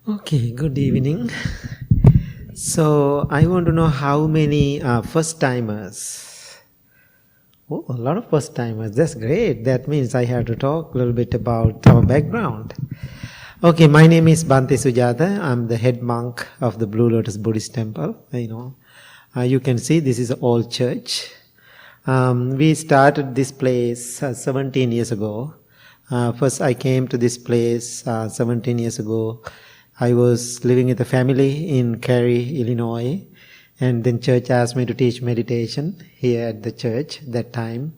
Okay, good evening. So, I want to know how many first timers. Oh, a lot of first timers. That's great. That means I have to talk a little bit about our background. Okay, my name is Bhante Sujatha. I'm the head monk of the Blue Lotus Buddhist Temple. You can see this is an old church. We started this place 17 years ago. First, I came to this place 17 years ago. I was living with a family in Cary, Illinois, and then church asked me to teach meditation here at the church that time.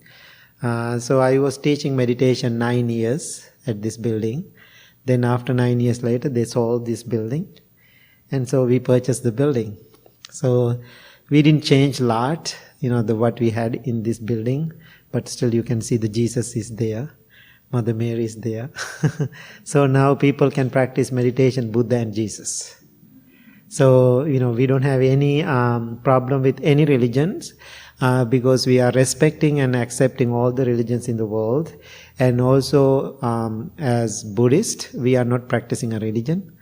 So I was teaching meditation 9 years at this building. Then after 9 years later, they sold this building, and so we purchased the building. So we didn't change a lot, what we had in this building, but still you can see the Jesus is there. Mother Mary is there. So now people can practice meditation, Buddha and Jesus. So, we don't have any problem with any religions because we are respecting and accepting all the religions in the world. And also, as Buddhist, we are not practicing a religion.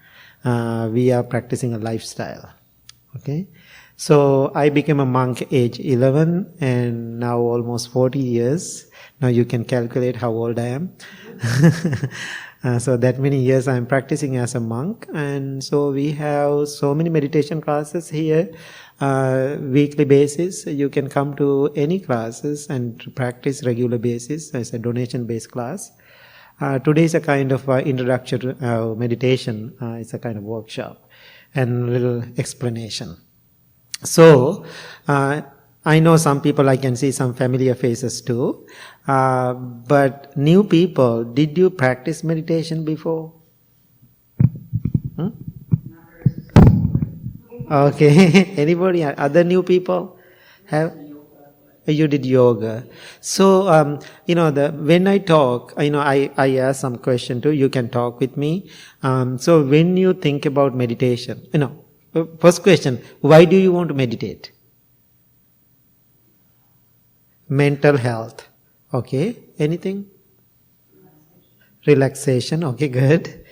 We are practicing a lifestyle. Okay? So, I became a monk age 11 and now almost 40 years. Now you can calculate how old I am. So that many years I am practicing as a monk, and so we have so many meditation classes here, weekly basis. You can come to any classes and practice regular basis as a donation-based class. Today is a kind of introduction to meditation. It's a kind of workshop and a little explanation. So, I know some people, I can see some familiar faces too. But new people, did you practice meditation before? Okay. Anybody? Other new people? You did yoga. So, when I talk, I ask some question too. You can talk with me. So when you think about meditation, first question, why do you want to meditate? Mental health. Okay. Anything? Relaxation. Okay, good.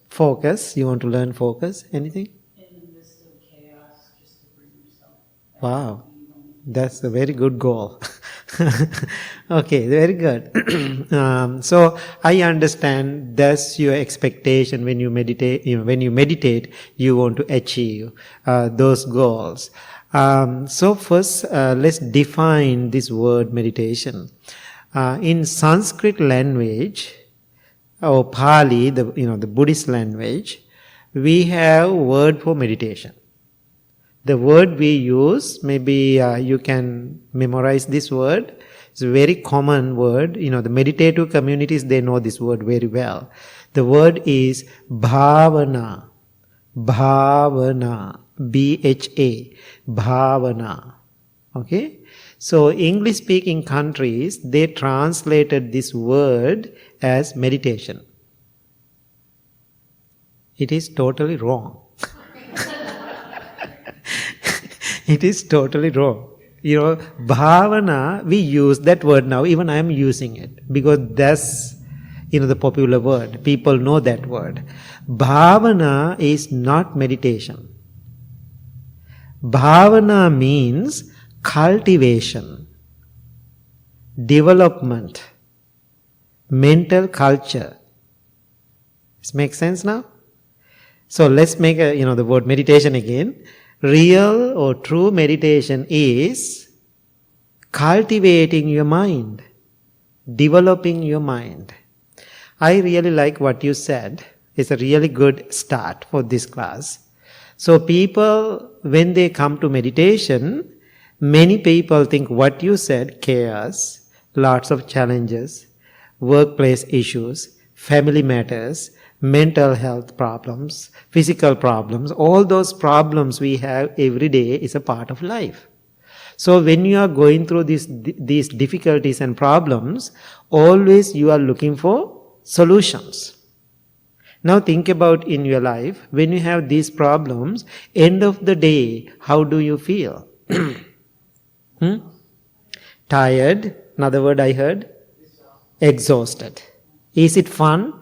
Focus. You want to learn focus. Anything? In the midst of chaos, just to bring yourself back. Wow. That's a very good goal. Okay, very good. So I understand that's your expectation when you meditate. When you meditate, you want to achieve those goals. So first, let's define this word meditation. In Sanskrit language, or Pali, the Buddhist language, we have a word for meditation. The word we use, maybe you can memorize this word. It's a very common word. The meditative communities, they know this word very well. The word is bhavana. Bhavana. B-H-A, bhavana. Okay? So English-speaking countries, they translated this word as meditation. It is totally wrong. It is totally wrong. Bhavana, we use that word now, even I am using it, because that's, the popular word. People know that word. Bhavana is not meditation. Bhavana means cultivation, development, mental culture. This makes sense now? So let's make the word meditation again. Real or true meditation is cultivating your mind, developing your mind. I really like what you said. It's a really good start for this class. So people, when they come to meditation, many people think what you said, chaos, lots of challenges, workplace issues, family matters, mental health problems, physical problems, all those problems we have every day is a part of life. So when you are going through these difficulties and problems, always you are looking for solutions. Now think about in your life, when you have these problems, end of the day, how do you feel? Tired, another word I heard? Exhausted. Is it fun?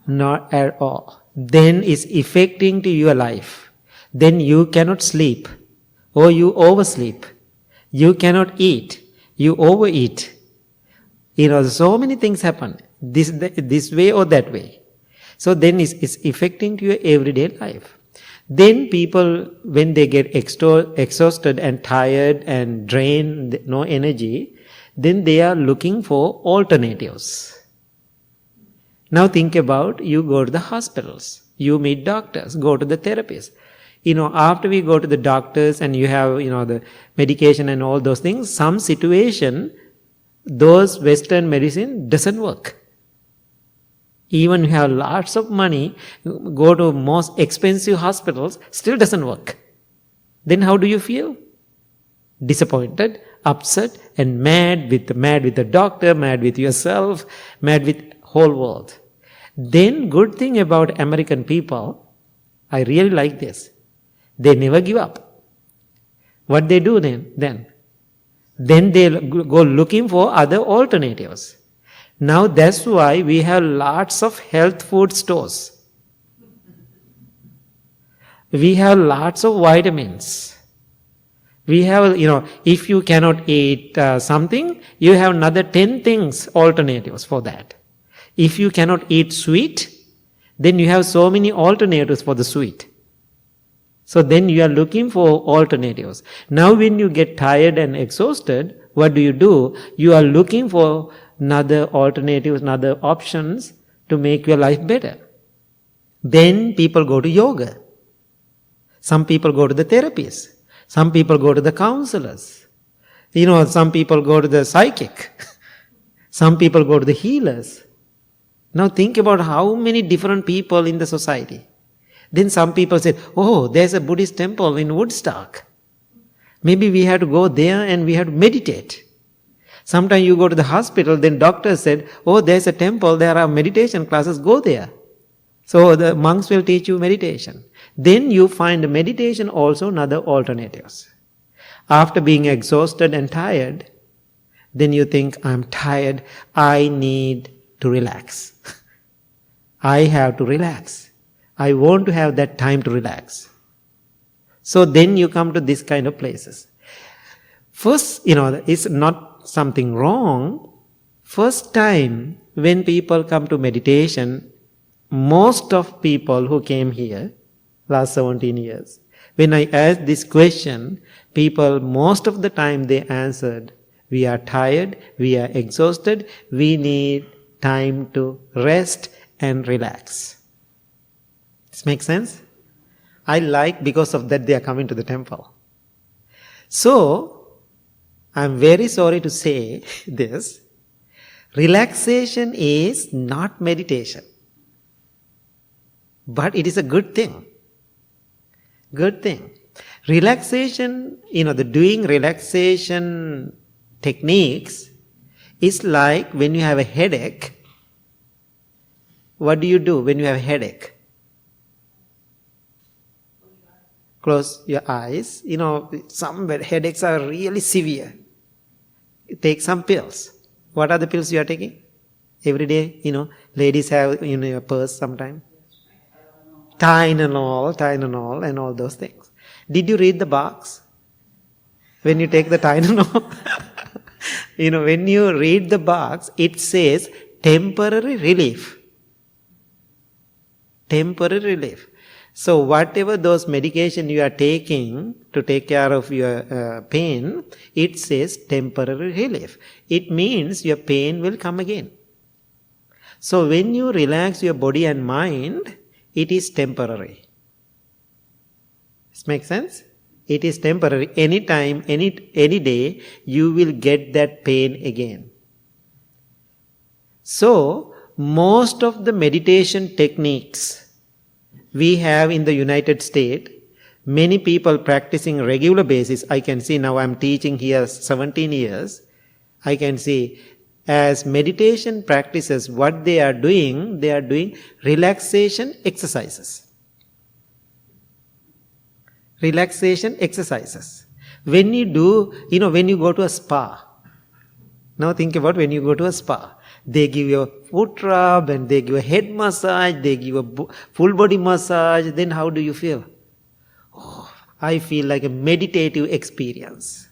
Not at all. then is affecting to your life. Then you cannot sleep, or you oversleep. You cannot eat, you overeat. So many things happen, this way or that way. So then it's affecting to your everyday life. Then people, when they get exhausted and tired and drained, no energy, then they are looking for alternatives. Now think about, you go to the hospitals, you meet doctors, go to the therapists. After we go to the doctors and you have, the medication and all those things, some situation, those Western medicine doesn't work. Even you have lots of money, go to most expensive hospitals, still doesn't work. Then how do you feel? Disappointed, upset, and mad with the doctor, mad with yourself, mad with whole world. Then good thing about American people, I really like this. They never give up. What they do then they go looking for other alternatives. Now that's why we have lots of health food stores. We have lots of vitamins. We have, if you cannot eat something, you have another 10 things, alternatives for that. If you cannot eat sweet, then you have so many alternatives for the sweet. So then you are looking for alternatives. Now when you get tired and exhausted, what do? You are looking for another alternatives, another options to make your life better. Then people go to yoga. Some people go to the therapists. Some people go to the counselors. Some people go to the psychic. Some people go to the healers. Now think about how many different people in the society. Then some people said, oh, there's a Buddhist temple in Woodstock. Maybe we have to go there and we have to meditate. Sometimes you go to the hospital, then doctor said, oh, there's a temple, there are meditation classes, go there. So the monks will teach you meditation. Then you find meditation also another alternatives. After being exhausted and tired, then you think, I'm tired, I need to relax. I have to relax. I want to have that time to relax. So then you come to this kind of places. First, it's not something wrong. First time when people come to meditation, most of people who came here, last 17 years, when I asked this question, people most of the time they answered, we are tired, we are exhausted, we need time to rest and relax. This makes sense? I like, because of that they are coming to the temple. So, I'm very sorry to say this. Relaxation is not meditation. But it is a good thing. Good thing. Relaxation, the doing relaxation techniques is like when you have a headache. What do you do when you have a headache? Close your eyes. Some headaches are really severe. Take some pills. What are the pills you are taking? Every day, ladies have in your purse sometime. Tylenol and all those things. Did you read the box? When you take the Tylenol? When you read the box, it says temporary relief. Temporary relief. So whatever those medication you are taking to take care of your pain, it says temporary relief. It means your pain will come again. So when you relax your body and mind, it is temporary. This makes sense? It is temporary. Anytime, any day, you will get that pain again. So, most of the meditation techniques we have in the United States, many people practicing regular basis. I can see now I'm teaching here 17 years. I can see as meditation practices, what they are doing relaxation exercises. Relaxation exercises. When you do, when you go to a spa, Now think about when you go to a spa. They give you a foot rub and they give a head massage, they give a full body massage. Then how do you feel? Oh, I feel like a meditative experience.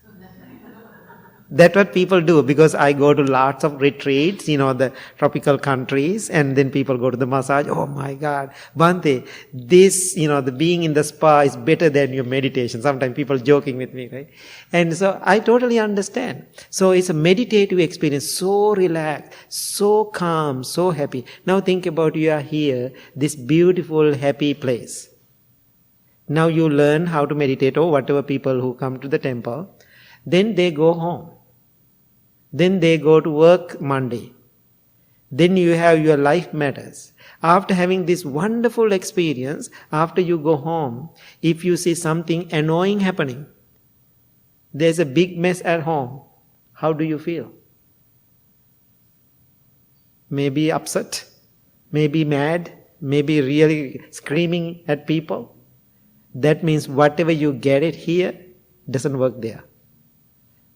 That's what people do, because I go to lots of retreats, the tropical countries, and then people go to the massage. Oh my God, Bhante, this, the being in the spa is better than your meditation. Sometimes people joking with me, right? And so I totally understand. So it's a meditative experience, so relaxed, so calm, so happy. Now think about you are here, this beautiful, happy place. Now you learn how to meditate, or whatever people who come to the temple. Then they go home. Then they go to work Monday. Then you have your life matters. After having this wonderful experience, after you go home, if you see something annoying happening, there's a big mess at home, how do you feel? Maybe upset, maybe mad, maybe really screaming at people. That means whatever you get it here doesn't work there.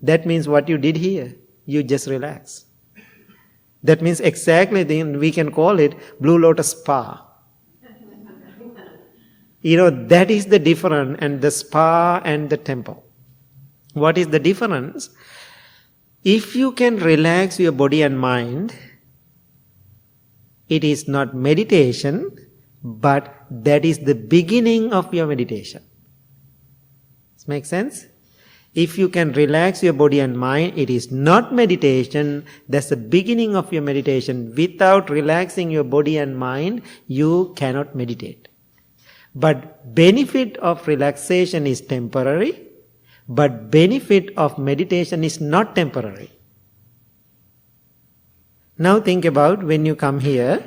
That means what you did here, you just relax. That means exactly then we can call it Blue Lotus Spa. That is the difference, and the spa and the temple. What is the difference? If you can relax your body and mind, it is not meditation, but that is the beginning of your meditation. Does it make sense? If you can relax your body and mind, it is not meditation, that's the beginning of your meditation. Without relaxing your body and mind, you cannot meditate. But benefit of relaxation is temporary, but benefit of meditation is not temporary. Now think about when you come here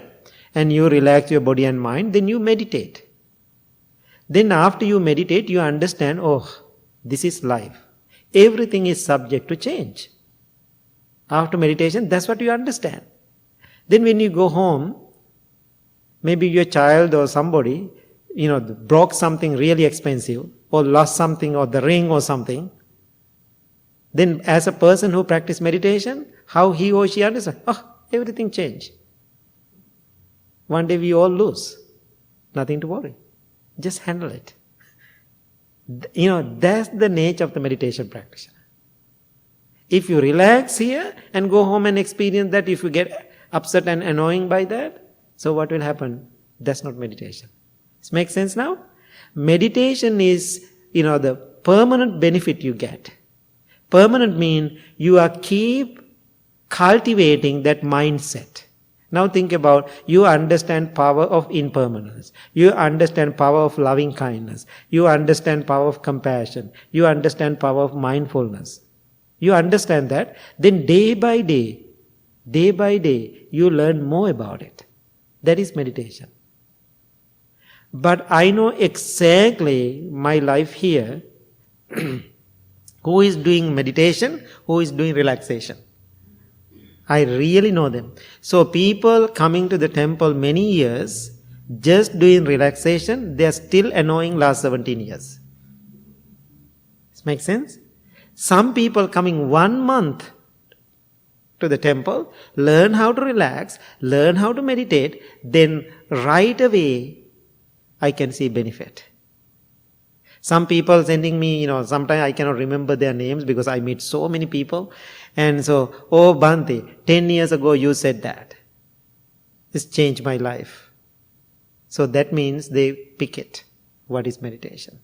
and you relax your body and mind, then you meditate. Then after you meditate, you understand, this is life. Everything is subject to change. After meditation, that's what you understand. Then when you go home, maybe your child or somebody, broke something really expensive, or lost something, or the ring or something. Then as a person who practices meditation, how he or she understands, everything changed. One day we all lose. Nothing to worry. Just handle it. That's the nature of the meditation practitioner. If you relax here and go home and experience that, if you get upset and annoying by that, so what will happen? That's not meditation. Does it make sense now? Meditation is, the permanent benefit you get. Permanent means you are keep cultivating that mindset. Now think about, you understand power of impermanence. You understand power of loving kindness. You understand power of compassion. You understand power of mindfulness. You understand that. Then day by day, you learn more about it. That is meditation. But I know exactly my life here, who is doing meditation, who is doing relaxation. I really know them. So people coming to the temple many years, just doing relaxation, they are still annoying last 17 years. This makes sense? Some people coming 1 month to the temple, learn how to relax, learn how to meditate, then right away I can see benefit. Some people sending me, sometimes I cannot remember their names because I meet so many people. And so, Bhante, 10 years ago you said that. This changed my life. So that means they pick it. What is meditation?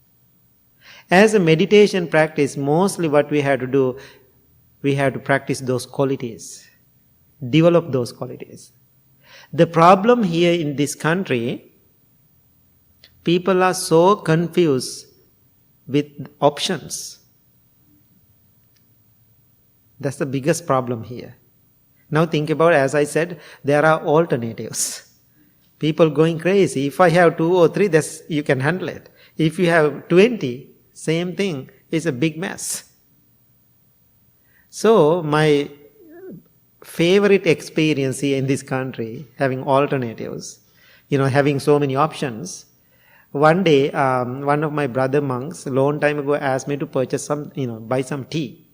As a meditation practice, mostly what we have to do, we have to practice those qualities. Develop those qualities. The problem here in this country, people are so confused with options. That's the biggest problem here. Now think about, as I said, there are alternatives. People going crazy. If I have 2 or 3, you can handle it. If you have 20, same thing. It's a big mess. So my favorite experience here in this country, having alternatives, having so many options. One day, one of my brother monks, a long time ago, asked me to purchase buy some tea.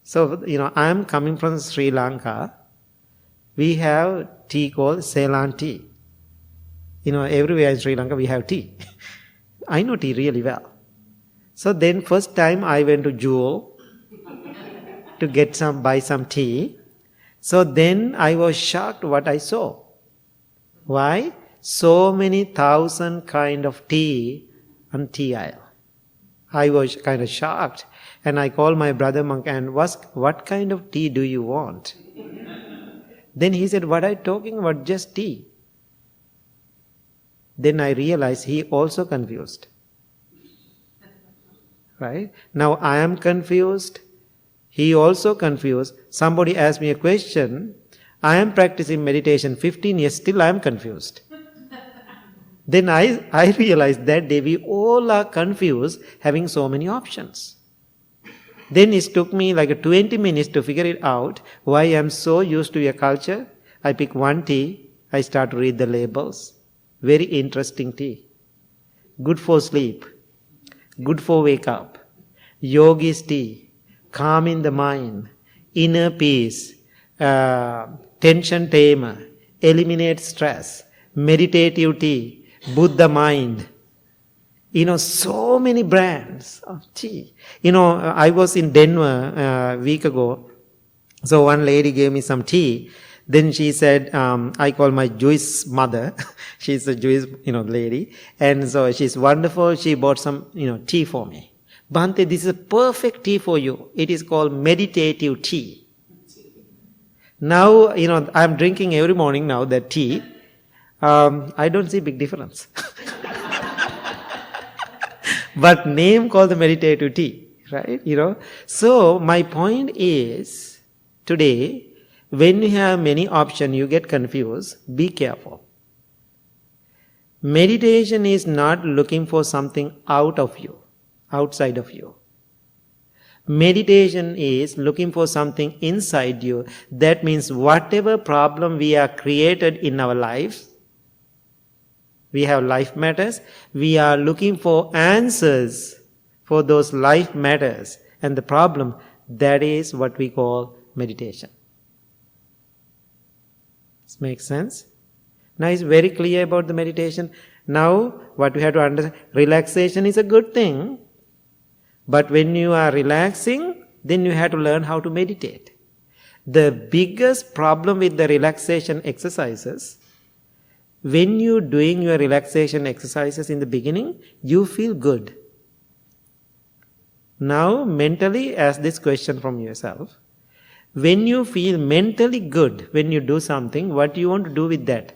So, I am coming from Sri Lanka. We have tea called Ceylon tea. Everywhere in Sri Lanka we have tea. I know tea really well. So then first time I went to Jewel to buy some tea. So then I was shocked what I saw. Why? So many thousand kind of tea on tea aisle. I was kind of shocked. And I called my brother monk and asked, what kind of tea do you want? Then he said, what are you talking about? Just tea. Then I realized he also confused. Right? Now I am confused. He also confused. Somebody asked me a question. I am practicing meditation 15 years, still I am confused. Then I realized that day we all are confused having so many options. Then it took me like 20 minutes to figure it out why I am so used to a culture. I pick one tea, I start to read the labels. Very interesting tea. Good for sleep. Good for wake up. Yogi's tea. Calming the mind. Inner peace. Tension tamer. Eliminate stress. Meditative tea. Buddha mind. So many brands of tea. I was in Denver a week ago. So one lady gave me some tea. Then she said, I call my Jewish mother. She's a Jewish, lady. And so she's wonderful. She bought some, tea for me. Bhante, this is a perfect tea for you. It is called meditative tea. Now, I'm drinking every morning now that tea. I don't see big difference. But name called the meditative tea, right? So my point is, today, when you have many options, you get confused. Be careful. Meditation is not looking for something out of you, outside of you. Meditation is looking for something inside you. That means whatever problem we are created in our lives, we have life matters, we are looking for answers for those life matters and the problem. That is what we call meditation. This makes sense? Now it's very clear about the meditation. Now what we have to understand, relaxation is a good thing. But when you are relaxing, then you have to learn how to meditate. The biggest problem with the relaxation exercises, when you're doing your relaxation exercises in the beginning, you feel good. Now mentally ask this question from yourself. When you feel mentally good when you do something, what do you want to do with that?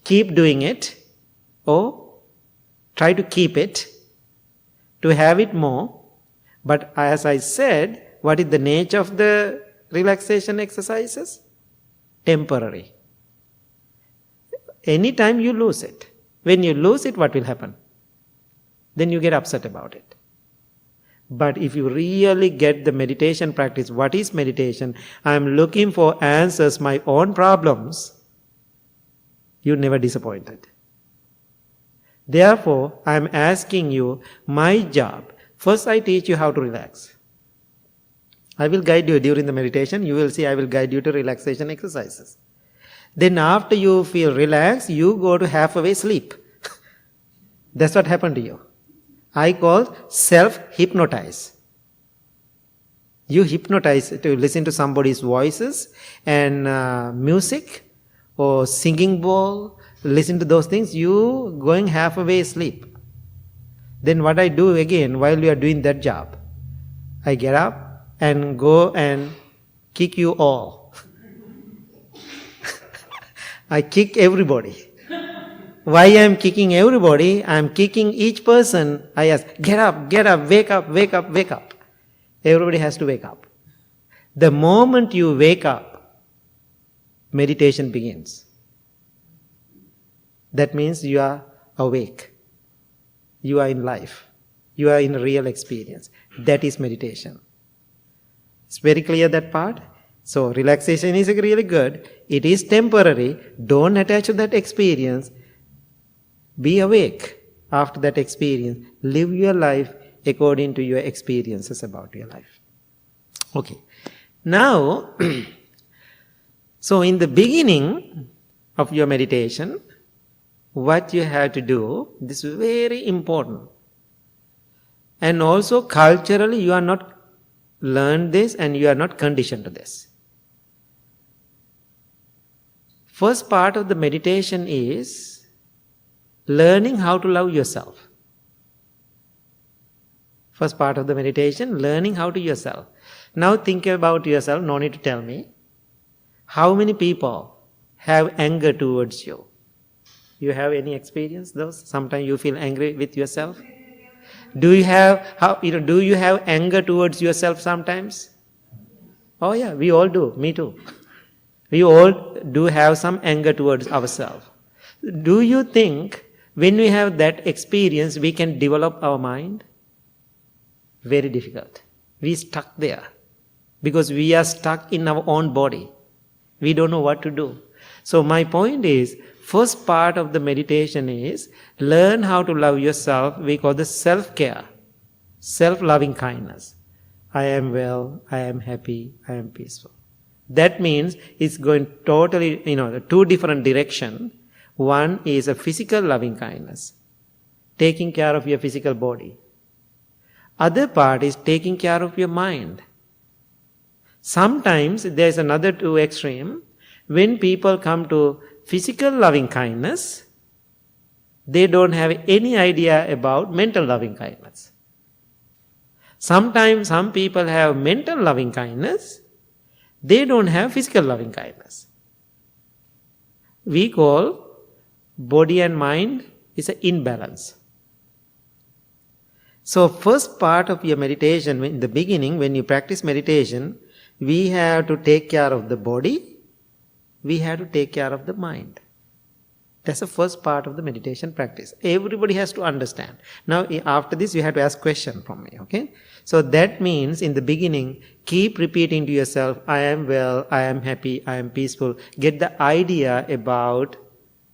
Keep doing it, or try to keep it, to have it more. But as I said, what is the nature of the relaxation exercises? Temporary. Anytime you lose it. When you lose it, what will happen? Then you get upset about it. But if you really get the meditation practice, what is meditation? I am looking for answers, my own problems. You're never disappointed. Therefore, I am asking you, my job. First I teach you how to relax. I will guide you during the meditation. You will see I will guide you to relaxation exercises. Then after you feel relaxed, you go to halfway sleep. That's what happened to you. I call self-hypnotize. You hypnotize to listen to somebody's voices and music or singing bowl. Listen to those things, you going halfway asleep. Then what I do again while you are doing that job, I get up and go and kick you all. I kick everybody. Why I am kicking everybody? I am kicking each person. I ask, get up, wake up, wake up, wake up. Everybody has to wake up. The moment you wake up, meditation begins. That means you are awake. You are in life. You are in a real experience. That is meditation. It's very clear, that part. So relaxation is really good. It is temporary. Don't attach to that experience. Be awake after that experience. Live your life according to your experiences about your life. Okay. Now, so in the beginning of your meditation, what you have to do, this is very important. And also culturally you are not learned this and you are not conditioned to this. First part of the meditation is learning how to love yourself. First part of the meditation, learning how to yourself. Now think about yourself, no need to tell me. How many people have anger towards you? You have any experience those? Sometimes you feel angry with yourself. Do you have anger towards yourself sometimes? Oh yeah, we all do. Me too. We all do have some anger towards ourselves. Do you think when we have that experience we can develop our mind? Very difficult. We stuck there because we are stuck in our own body. We don't know what to do. So my point is, first part of the meditation is learn how to love yourself. We call this self-care, self-loving kindness. I am well, I am happy, I am peaceful. That means it's going totally, two different directions. One is a physical loving kindness, taking care of your physical body. Other part is taking care of your mind. Sometimes there's another two extreme. When people come to physical loving kindness, they don't have any idea about mental loving kindness. Sometimes some people have mental loving kindness, they don't have physical loving kindness. We call body and mind is an imbalance. So first part of your meditation, in the beginning, when you practice meditation, we have to take care of the body, we have to take care of the mind. That's the first part of the meditation practice. Everybody has to understand. Now after this you have to ask question from me, okay? So that means in the beginning, keep repeating to yourself, I am well, I am happy, I am peaceful. Get the idea about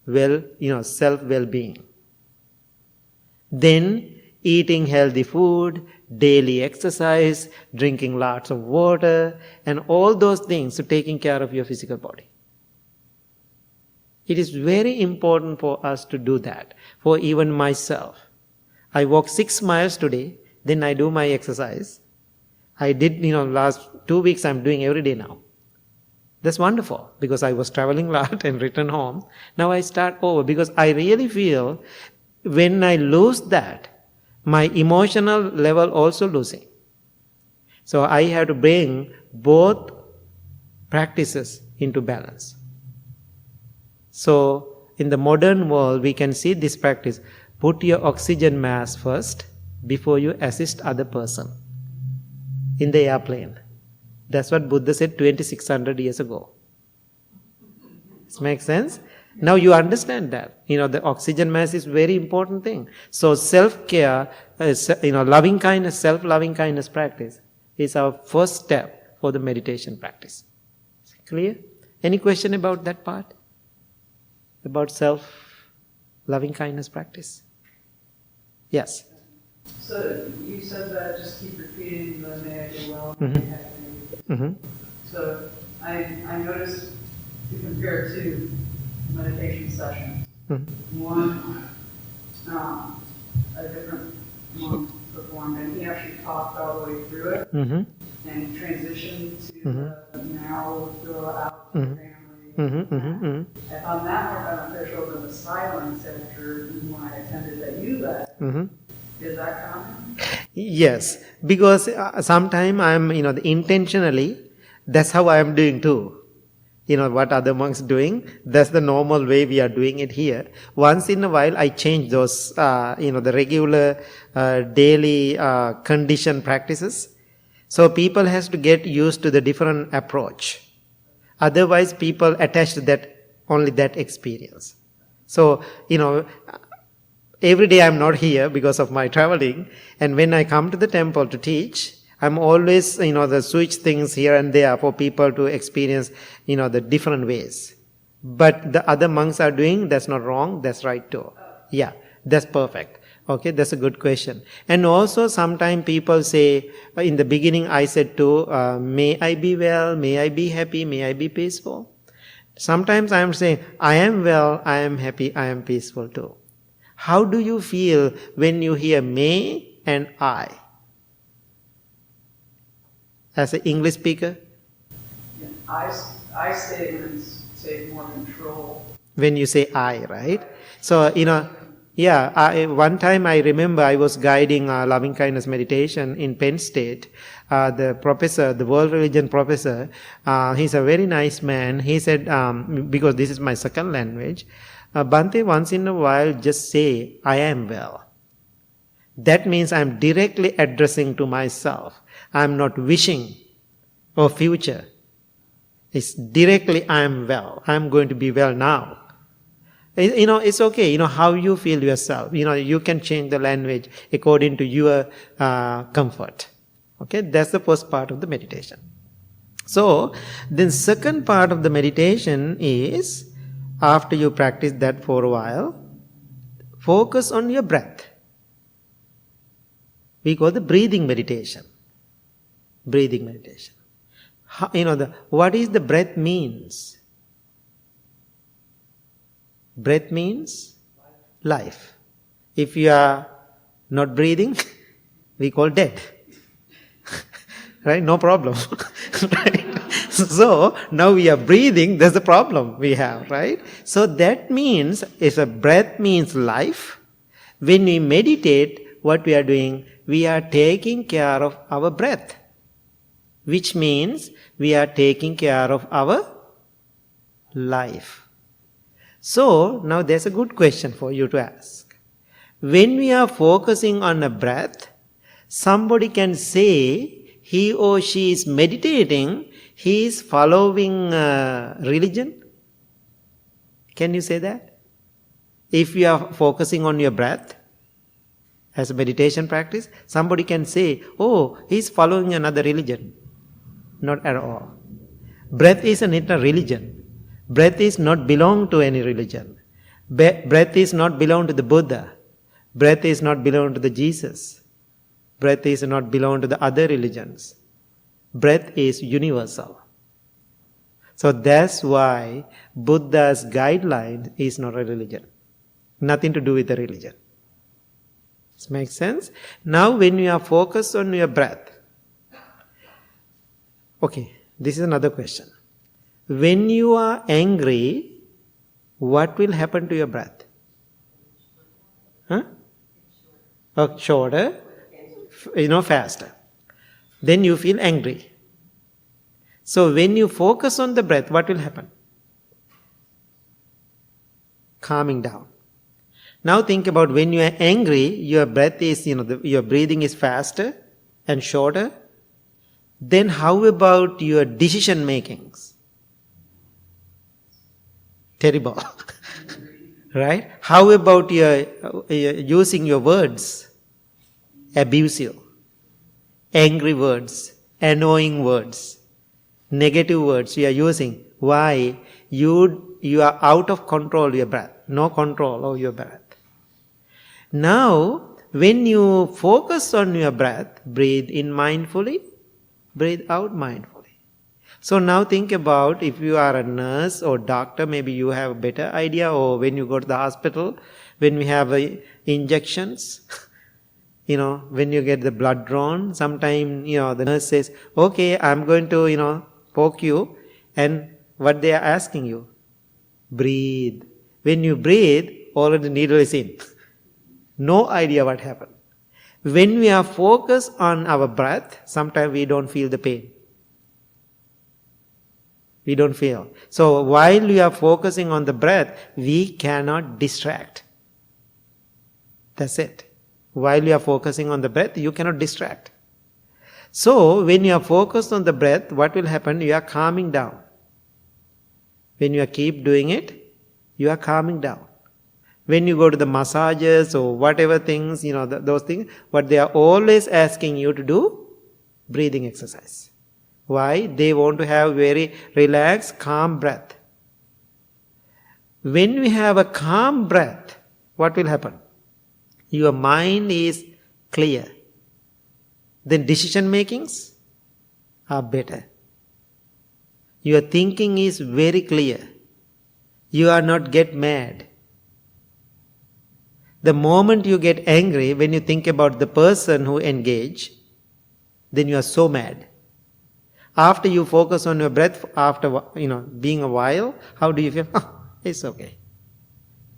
self-well-being. Then eating healthy food, daily exercise, drinking lots of water, and all those things, so taking care of your physical body. It is very important for us to do that. For even myself. I walked 6 miles today, then I do my exercise. I did, last 2 weeks I'm doing every day now. That's wonderful because I was traveling a lot and returned home. Now I start over because I really feel when I lose that, my emotional level also losing. So I have to bring both practices into balance. So in the modern world, we can see this practice. Put your oxygen mask first before you assist other person in the airplane. That's what Buddha said 2600 years ago. This makes sense? Now you understand that. The oxygen mask is very important thing. So self-care, loving kindness, self-loving kindness practice is our first step for the meditation practice. Clear? Any question about that part? About self-loving kindness practice? Yes. So you said that just keep repeating the may I get well. So I noticed to compare two meditation sessions. One, a different monk performed, and he actually talked all the way through it, and transitioned to now go out to the family. I found that more beneficial than the silence after when I attended that you led. Is that common? Yes, because sometimes I'm, intentionally, that's how I am doing too. What other monks doing, that's the normal way we are doing it here. Once in a while, I change those, the regular daily condition practices. So people has to get used to the different approach. Otherwise, people attach to only that experience. So, every day I'm not here because of my traveling. And when I come to the temple to teach, I'm always, the switch things here and there for people to experience, the different ways. But the other monks are doing, that's not wrong, that's right too. Yeah, that's perfect. Okay, that's a good question. And also sometimes people say, in the beginning I said to, may I be well, may I be happy, may I be peaceful. Sometimes I am saying, I am well, I am happy, I am peaceful too. How do you feel when you hear may and I? As an English speaker? Yeah, I say when it's, say, more control. When you say I, right? So, one time I remember I was guiding loving kindness meditation in Penn State. The professor, the world religion professor, he's a very nice man. He said, because this is my second language, Bhante, once in a while just say, I am well. That means I'm directly addressing to myself. I'm not wishing for future. It's directly I am well. I'm going to be well now. It's okay, how you feel yourself. You can change the language according to your comfort. Okay, that's the first part of the meditation. So, then second part of the meditation is, after you practice that for a while, focus on your breath. We call the breathing meditation. Breathing meditation. What is the breath means? Breath means life. If you are not breathing, we call dead. Right? No problem. Right? So, now we are breathing, that's the problem we have, right? So that means, if a breath means life, when we meditate, what we are doing, we are taking care of our breath. Which means, we are taking care of our life. So, now there's a good question for you to ask. When we are focusing on a breath, somebody can say he or she is meditating, he is following religion. Can you say that? If you are focusing on your breath as a meditation practice, somebody can say, oh, he is following another religion. Not at all. Breath is not a religion. Breath is not belong to any religion. Breath is not belong to the Buddha. Breath is not belong to the Jesus. Breath is not belong to the other religions. Breath is universal. So that's why Buddha's guideline is not a religion. Nothing to do with the religion. This makes sense? Now when you are focused on your breath. Okay, this is another question. When you are angry, what will happen to your breath? Shorter, faster. Then you feel angry. So when you focus on the breath, what will happen? Calming down. Now think about when you are angry, your breath is, your breathing is faster and shorter. Then how about your decision makings? Terrible. Right? How about your using your words? Abusive. Angry words. Annoying words. Negative words you are using. Why? You are out of control of your breath. No control of your breath. Now, when you focus on your breath, breathe in mindfully, breathe out mindfully. So now think about, if you are a nurse or doctor, maybe you have a better idea, or when you go to the hospital, when we have injections, when you get the blood drawn, sometimes, the nurse says, okay, I'm going to, poke you, and what they are asking you? Breathe. When you breathe, already the needle is in. No idea what happened. When we are focused on our breath, sometimes we don't feel the pain. We don't feel. So while we are focusing on the breath, we cannot distract. That's it. While you are focusing on the breath, you cannot distract. So when you are focused on the breath, what will happen? You are calming down. When you keep doing it, you are calming down. When you go to the massages or whatever things, those things, what they are always asking you to do? Breathing exercise. Why? They want to have very relaxed, calm breath. When we have a calm breath, what will happen? your mind is clear, then decision makings are better. Your thinking is very clear. You are not get mad. The moment you get angry, when you think about the person who engage, then you are so mad. After you focus on your breath, after being a while, how do you feel? Oh, it's okay.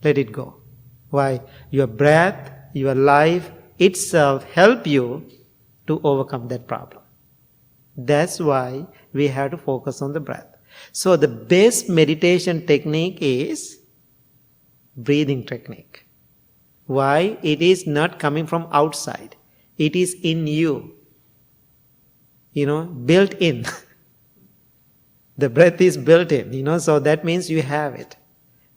Let it go. Why? Your breath, your life itself help you to overcome that problem. That's why we have to focus on the breath. So the best meditation technique is breathing technique. Why? It is not coming from outside. It is in you. Built in. The breath is built in, so that means you have it.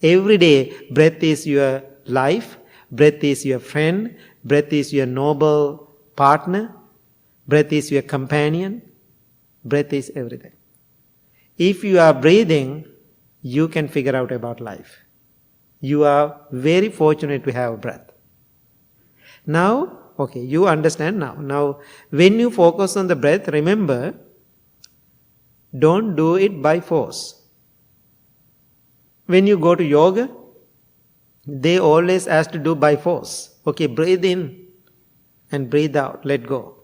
Every day, breath is your life, breath is your friend, breath is your noble partner, breath is your companion, breath is everything. If you are breathing, you can figure out about life. You are very fortunate to have breath. Now, okay, you understand now. Now, when you focus on the breath, remember, don't do it by force. When you go to yoga, they always ask to do by force. Okay, breathe in and breathe out, let go.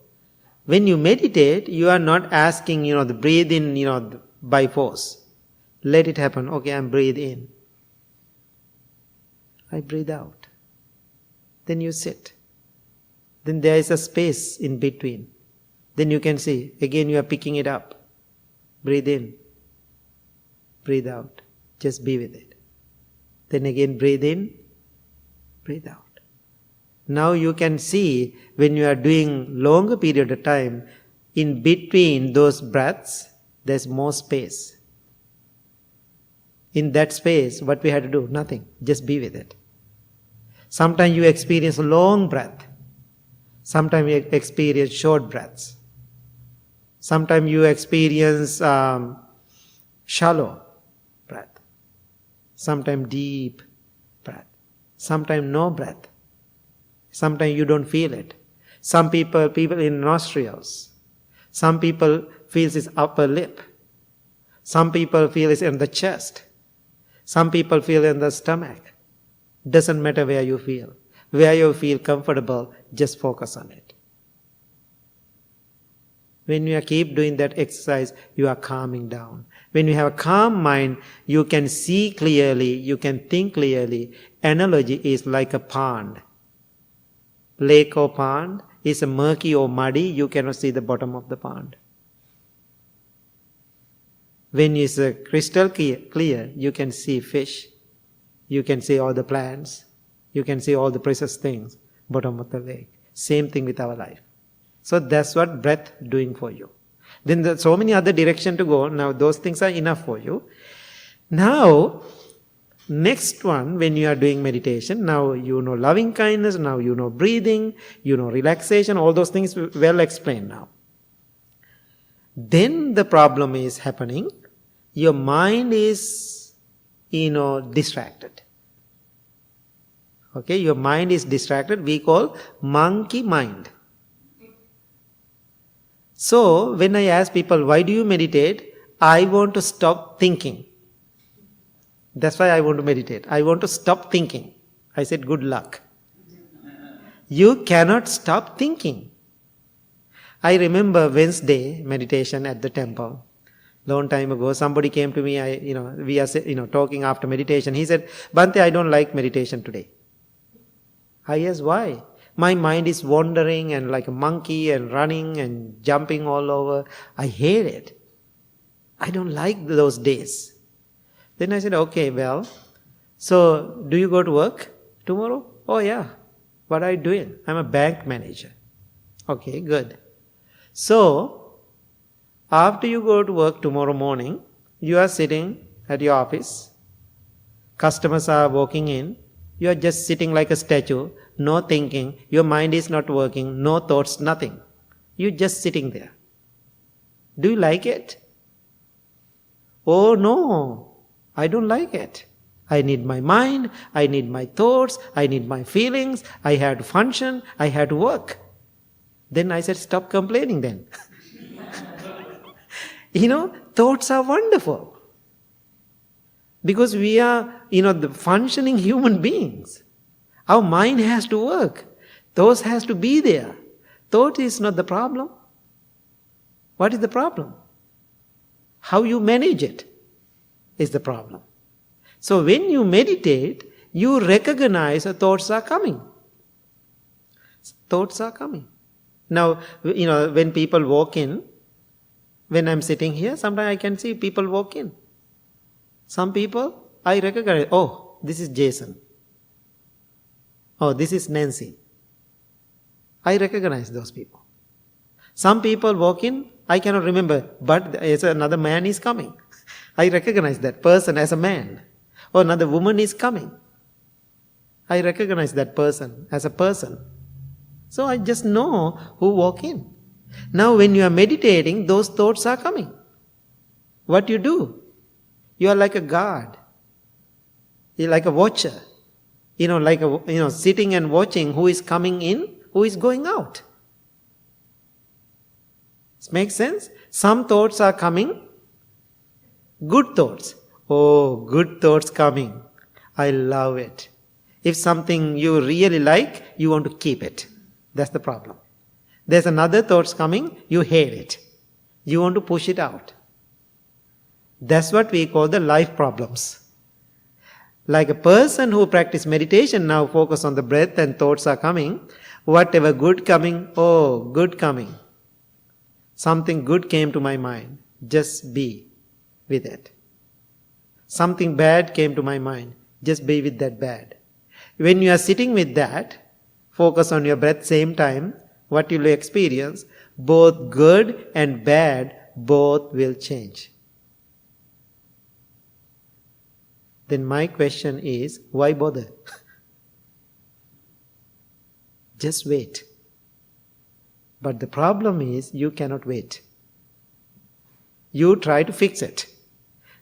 When you meditate, you are not asking, the breathe in, by force. Let it happen. Okay, I'm breathe in. I breathe out. Then you sit. Then there is a space in between. Then you can see, again you are picking it up. Breathe in. Breathe out. Just be with it. Then again breathe in. Breathe out. Now you can see when you are doing longer period of time, in between those breaths, there's more space. In that space, what we have to do? Nothing. Just be with it. Sometimes you experience long breath. Sometimes you experience short breaths. Sometimes you experience shallow breath. Sometimes deep breath. Sometimes no breath. Sometimes you don't feel it. Some people in nostrils. Some people feel his upper lip. Some people feel it in the chest. Some people feel in the stomach. Doesn't matter where you feel. Where you feel comfortable, just focus on it. When you keep doing that exercise, you are calming down. When you have a calm mind, you can see clearly, you can think clearly. Analogy is like a pond. Lake or pond is murky or muddy, you cannot see the bottom of the pond. When it's crystal clear, you can see fish, you can see all the plants, you can see all the precious things, bottom of the lake. Same thing with our life. So that's what breath doing for you. Then there's so many other directions to go. Now those things are enough for you. Now, next one, when you are doing meditation, now you know loving kindness, now you know breathing, you know relaxation, all those things well explained now. Then the problem is happening. Your mind is, distracted. Okay, your mind is distracted. We call monkey mind. So, when I ask people, why do you meditate? I want to stop thinking. That's why I want to meditate. I want to stop thinking. I said, good luck. You cannot stop thinking. I remember Wednesday meditation at the temple. Long time ago, somebody came to me, we are talking after meditation. He said, Bhante, I don't like meditation today. I asked, why? My mind is wandering and like a monkey and running and jumping all over. I hate it. I don't like those days. Then I said, okay, well, so do you go to work tomorrow? Oh yeah. What are you doing? I'm a bank manager. Okay, good. So, after you go to work tomorrow morning, you are sitting at your office. Customers are walking in. You are just sitting like a statue, no thinking. Your mind is not working, no thoughts, nothing. You're just sitting there. Do you like it? Oh no, I don't like it. I need my mind, I need my thoughts, I need my feelings, I have to function, I have to work. Then I said, stop complaining then. Thoughts are wonderful. Because we are, the functioning human beings. Our mind has to work. Thoughts has to be there. Thought is not the problem. What is the problem? How you manage it is the problem. So when you meditate, you recognize that thoughts are coming. Thoughts are coming. Now, when people walk in, when I'm sitting here, sometimes I can see people walk in. Some people, I recognize, oh, this is Jason. Oh, this is Nancy. I recognize those people. Some people walk in, I cannot remember, but another man is coming. I recognize that person as a man. Or another woman is coming. I recognize that person as a person. So I just know who walk in. Now when you are meditating, those thoughts are coming. What you do? You are like a guard. You're like a watcher. Sitting and watching who is coming in, who is going out. This makes sense? Some thoughts are coming. Good thoughts. Oh, good thoughts coming. I love it. If something you really like, you want to keep it. That's the problem. There's another thoughts coming, you hate it. You want to push it out. That's what we call the life problems. Like a person who practice meditation now focus on the breath and thoughts are coming. Whatever good coming, oh, good coming. Something good came to my mind. Just be with it. Something bad came to my mind. Just be with that bad. When you are sitting with that, focus on your breath same time, what you will experience, both good and bad, both will change. Then my question is, why bother? Just wait. But the problem is, you cannot wait. You try to fix it.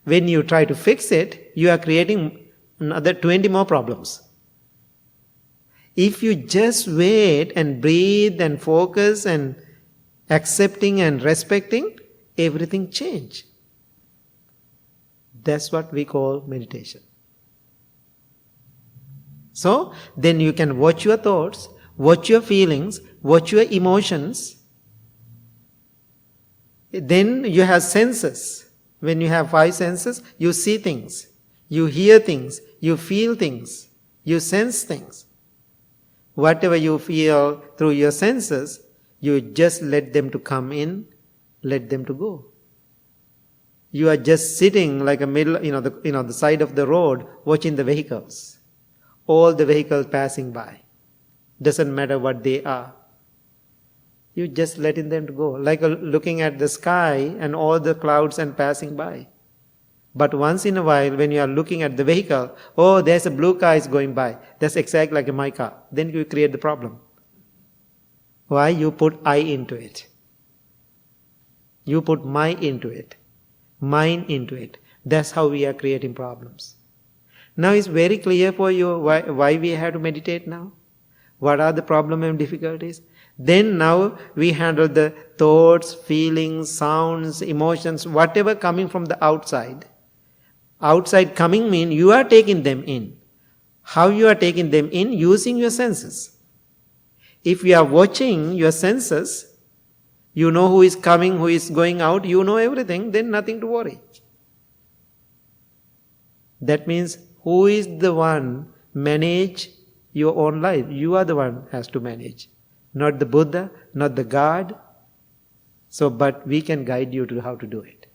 When you try to fix it, you are creating another 20 more problems. If you just wait and breathe and focus and accepting and respecting, everything change. That's what we call meditation. So, then you can watch your thoughts, watch your feelings, watch your emotions. Then you have senses. When you have 5 senses, you see things, you hear things, you feel things, you sense things. Whatever you feel through your senses, you just let them to come in, let them to go. You are just sitting like a middle, the side of the road, watching the vehicles. All the vehicles passing by. Doesn't matter what they are. You just letting them to go. Like looking at the sky and all the clouds and passing by. But once in a while, when you are looking at the vehicle, oh, there's a blue car is going by. That's exactly like my car. Then you create the problem. Why? You put I into it. You put my into it. Mine into it. That's how we are creating problems. Now it's very clear for you why we have to meditate now. What are the problems and difficulties? Then now we handle the thoughts, feelings, sounds, emotions, whatever coming from the outside. Outside coming means you are taking them in. How you are taking them in? Using your senses. If you are watching your senses, you know who is coming, who is going out, you know everything, then nothing to worry. That means who is the one manage your own life? You are the one has to manage. Not the Buddha, not the God. So, but we can guide you to how to do it.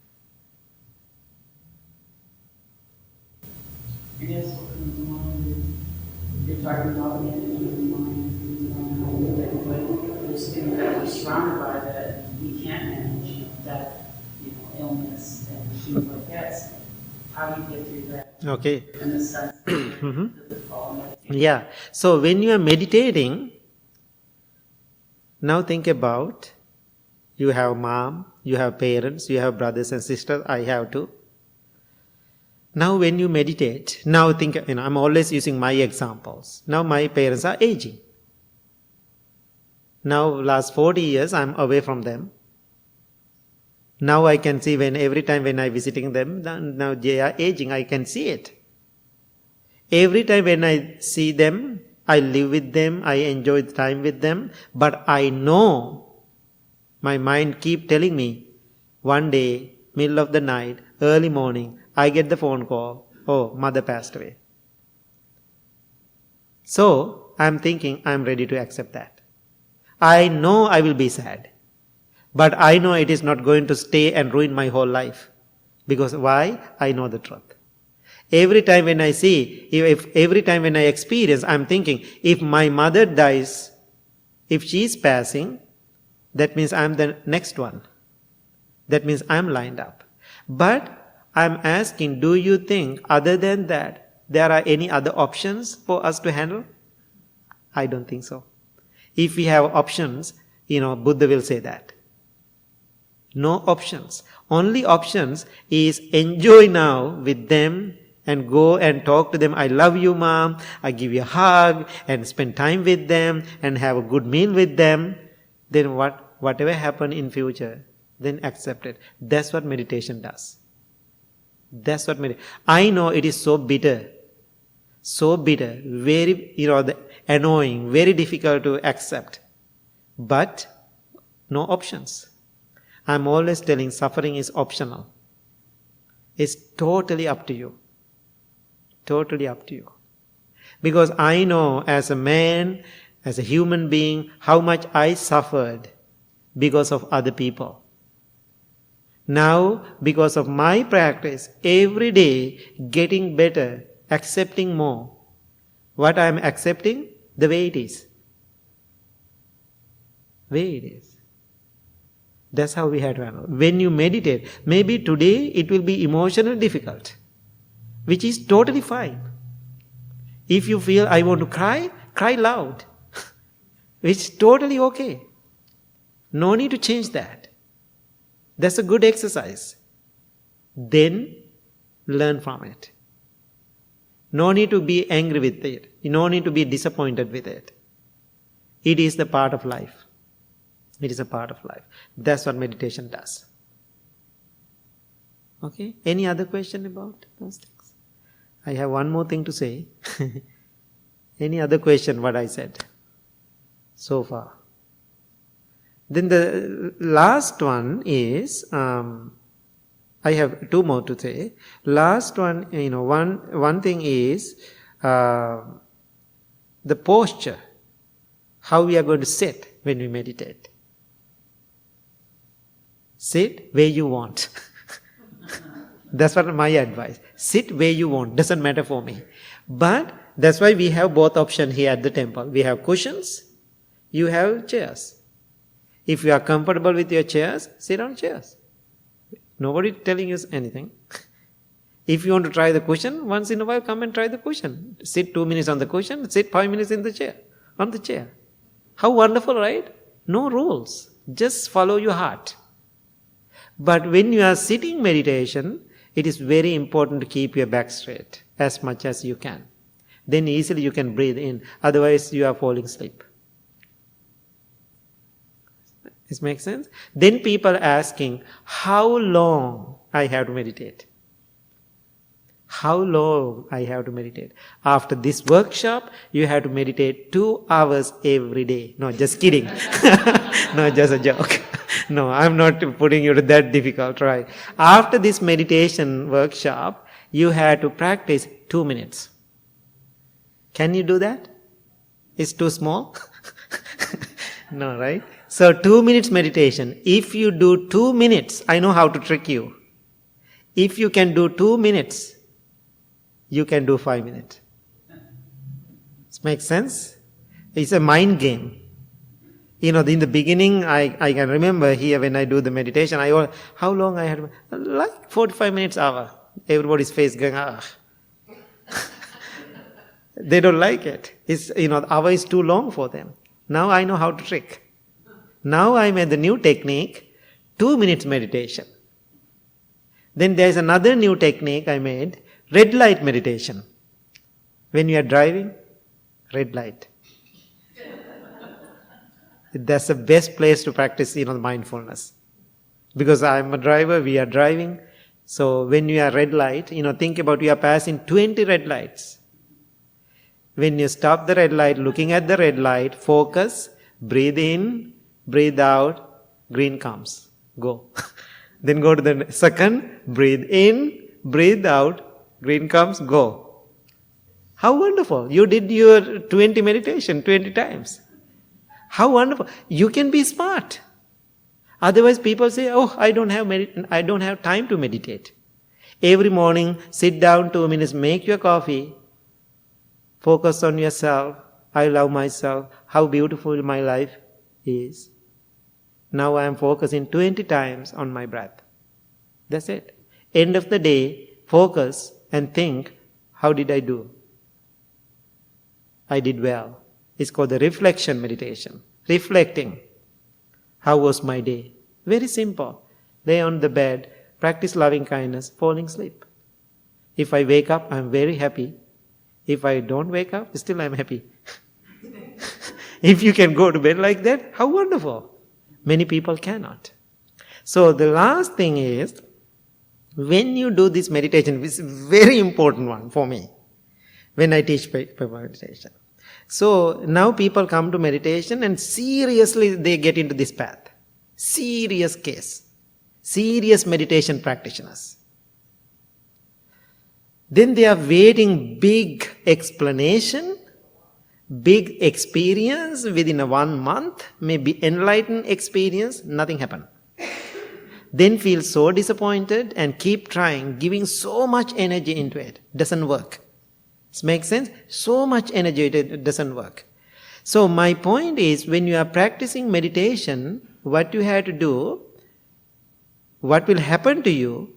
Yes, you're talking about managing the mind, but there's things that we're surrounded by that we can't manage, that illness and things like that. How do you get through that? Okay. In the sense of the fall. Yeah. So when you are meditating, now think about, you have mom, you have parents, you have brothers and sisters, I have too. Now when you meditate, now think, I'm always using my examples. Now my parents are aging. Now last 40 years I'm away from them. Now I can see every time when I'm visiting them, now they are aging, I can see it. Every time when I see them, I live with them, I enjoy the time with them, but I know, my mind keep telling me, one day, middle of the night, early morning, I get the phone call, oh, mother passed away. So, I'm thinking I'm ready to accept that. I know I will be sad. But I know it is not going to stay and ruin my whole life. Because why? I know the truth. Every time when I see, every time when I experience, I'm thinking, if my mother dies, if she is passing, that means I'm the next one. That means I'm lined up. But I'm asking, do you think other than that, there are any other options for us to handle? I don't think so. If we have options, Buddha will say that. No options. Only options is enjoy now with them and go and talk to them. I love you, mom. I give you a hug and spend time with them and have a good meal with them. Then whatever happen in future, then accept it. That's what meditation does. That's what I know it is so bitter, very, annoying, very difficult to accept. But no options. I'm always telling suffering is optional. It's totally up to you. Totally up to you. Because I know as a man, as a human being, how much I suffered because of other people. Now, because of my practice, every day getting better, accepting more. What I'm accepting? The way it is. Way it is. That's how we have to handle. When you meditate, maybe today it will be emotionally difficult, which is totally fine. If you feel I want to cry, cry loud. It's totally okay. No need to change that. That's a good exercise. Then learn from it. No need to be angry with it. No need to be disappointed with it. It is the part of life. It is a part of life. That's what meditation does. Okay? Any other question about those things? I have one more thing to say. Any other question what I said so far? Then the last one is, I have two more to say. Last one, one thing is the posture. How we are going to sit when we meditate. Sit where you want. That's what my advice. Sit where you want. Doesn't matter for me. But that's why we have both options here at the temple. We have cushions. You have chairs. If you are comfortable with your chairs, sit on chairs. Nobody telling you anything. If you want to try the cushion, once in a while come and try the cushion. Sit 2 minutes on the cushion, sit 5 minutes in the chair, on the chair. How wonderful, right? No rules. Just follow your heart. But when you are sitting meditation, it is very important to keep your back straight as much as you can. Then easily you can breathe in. Otherwise you are falling asleep. This makes sense? Then people asking, how long I have to meditate? How long I have to meditate? After this workshop, you have to meditate 2 hours every day. No, just kidding. No, just a joke. No, I'm not putting you to that difficult, right? After this meditation workshop, you have to practice 2 minutes. Can you do that? It's too small? No, right? So 2 minutes meditation. If you do 2 minutes, I know how to trick you. If you can do 2 minutes, you can do 5 minutes. This makes sense? It's a mind game. In the beginning, I can remember here when I do the meditation, how long I had? Like 45 minutes, hour. Everybody's face going, They don't like it. It's, the hour is too long for them. Now I know how to trick. Now I made the new technique, 2 minutes meditation. Then there's another new technique I made, Red light meditation. When you are driving, red light. That's the best place to practice, mindfulness. Because I'm a driver, we are driving. So when you are red light, think about you are passing 20 red lights. When you stop the red light, looking at the red light, focus, breathe in, breathe out, green comes. Go. Then go to the second, breathe in, breathe out, green comes, go. How wonderful. You did your 20 meditation 20 times. How wonderful. You can be smart. Otherwise people say, I don't have time to meditate. Every morning, sit down 2 minutes, make your coffee, focus on yourself. I love myself. How beautiful my life is. Now I am focusing 20 times on my breath. That's it. End of the day, focus and think, how did I do? I did well. It's called the reflection meditation. Reflecting. How was my day? Very simple. Lay on the bed, practice loving kindness, falling asleep. If I wake up, I'm very happy. If I don't wake up, still I'm happy. If you can go to bed like that, how wonderful. Many people cannot. So the last thing is, when you do this meditation, which is a very important one for me, when I teach people meditation. So now people come to meditation and seriously they get into this path. Serious case. Serious meditation practitioners. Then they are waiting big explanation, big experience within 1 month, maybe enlightened experience, nothing happened. Then feel so disappointed and keep trying, giving so much energy into it. Doesn't work. This makes sense? So much energy, it doesn't work. So my point is, when you are practicing meditation, what you have to do, what will happen to you,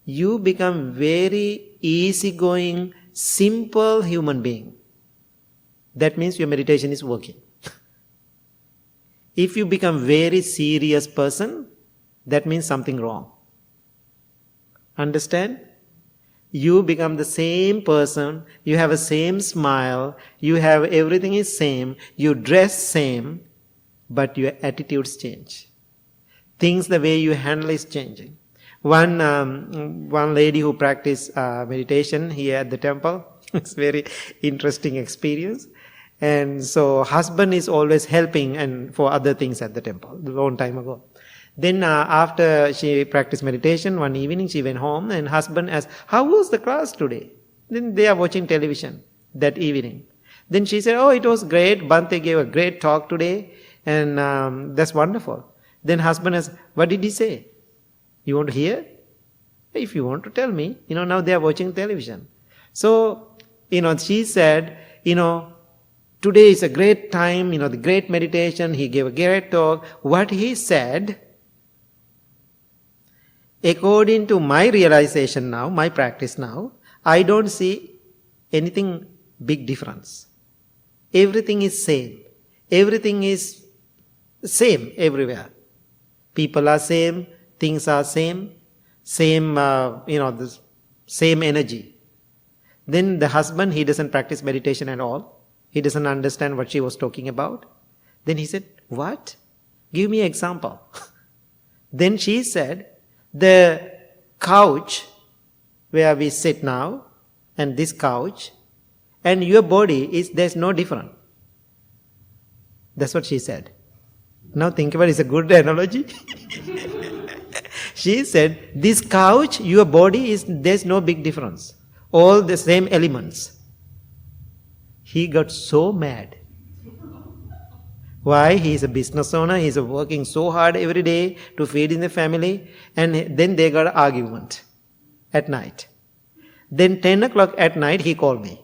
you become very easygoing, simple human being. That means your meditation is working. If you become very serious person, that means something wrong. Understand? You become the same person, you have the same smile, you have everything is same, you dress same, but your attitudes change. Things, the way you handle is changing. One lady who practiced meditation here at the temple, it's very interesting experience. And so husband is always helping and for other things at the temple, a long time ago. Then after she practiced meditation, one evening she went home and husband asked, how was the class today? Then they are watching television that evening. Then she said, it was great. Bhante gave a great talk today and that's wonderful. Then husband asked, what did he say? You want to hear? If you want to tell me, now they are watching television. So, she said, today is a great time, the great meditation. He gave a great talk. What he said, according to my realization now, my practice now, I don't see anything big difference. Everything is same. Everything is same everywhere. People are same, things are same, the same energy. Then the husband, he doesn't practice meditation at all. He doesn't understand what she was talking about. Then he said, what? Give me an example. Then she said, the couch where we sit now and this couch and your body there's no difference. That's what she said. Now think about it, it's a good analogy. She said, this couch, your body there's no big difference. All the same elements. He got so mad. Why? He is a business owner. He is working so hard every day to feed in the family. And then they got an argument at night. Then 10 o'clock at night, he called me.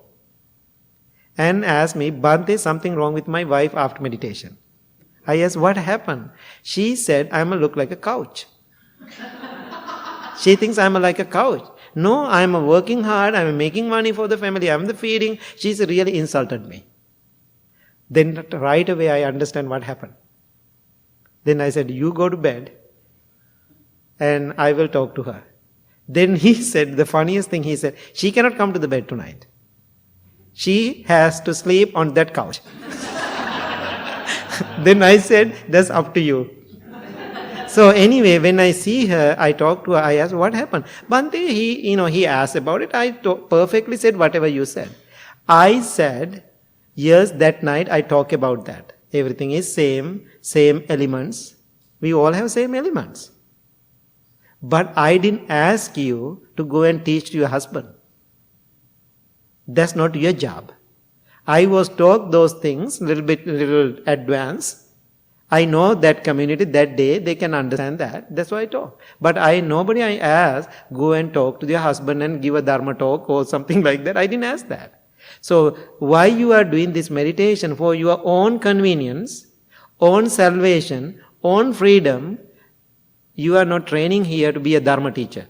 And asked me, Bhante, something wrong with my wife after meditation. I asked, what happened? She said, I'm look like a couch. She thinks I'm like a couch. No, I'm working hard. I'm making money for the family. I'm the feeding. She's really insulted me. Then right away I understand what happened. Then I said, you go to bed and I will talk to her. Then he said, the funniest thing he said, she cannot come to the bed tonight. She has to sleep on that couch. Then I said, that's up to you. So anyway, when I see her, I talk to her, I ask, what happened? Bhante, he asked about it. I perfectly said whatever you said. I said, yes, that night I talk about that. Everything is same elements. We all have same elements. But I didn't ask you to go and teach to your husband. That's not your job. I was taught those things little advanced. I know that community that day, they can understand that. That's why I talk. But nobody I asked, go and talk to your husband and give a dharma talk or something like that. I didn't ask that. So why you are doing this meditation? For your own convenience, own salvation, own freedom. You are not training here to be a dharma teacher.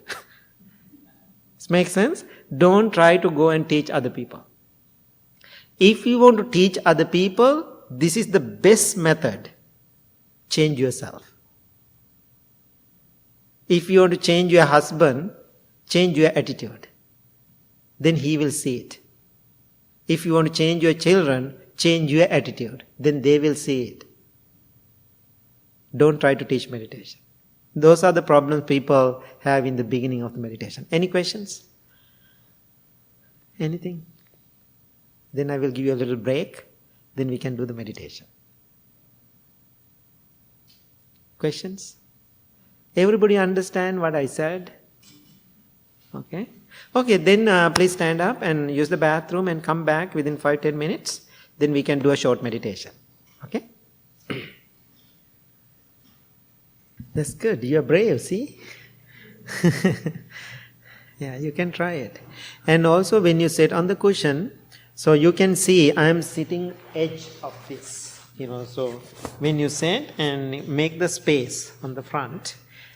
This makes sense? Don't try to go and teach other people. If you want to teach other people, this is the best method. Change yourself. If you want to change your husband, change your attitude. Then he will see it. If you want to change your children, change your attitude. Then they will see it. Don't try to teach meditation. Those are the problems people have in the beginning of the meditation. Any questions? Anything? Then I will give you a little break. Then we can do the meditation. Questions? Everybody understand what I said? Okay. Okay, then please stand up and use the bathroom and come back within 5-10 minutes. Then we can do a short meditation. Okay? That's good. You're brave, see? Yeah, you can try it. And also when you sit on the cushion, so you can see I am sitting edge of this. So when you sit and make the space on the front,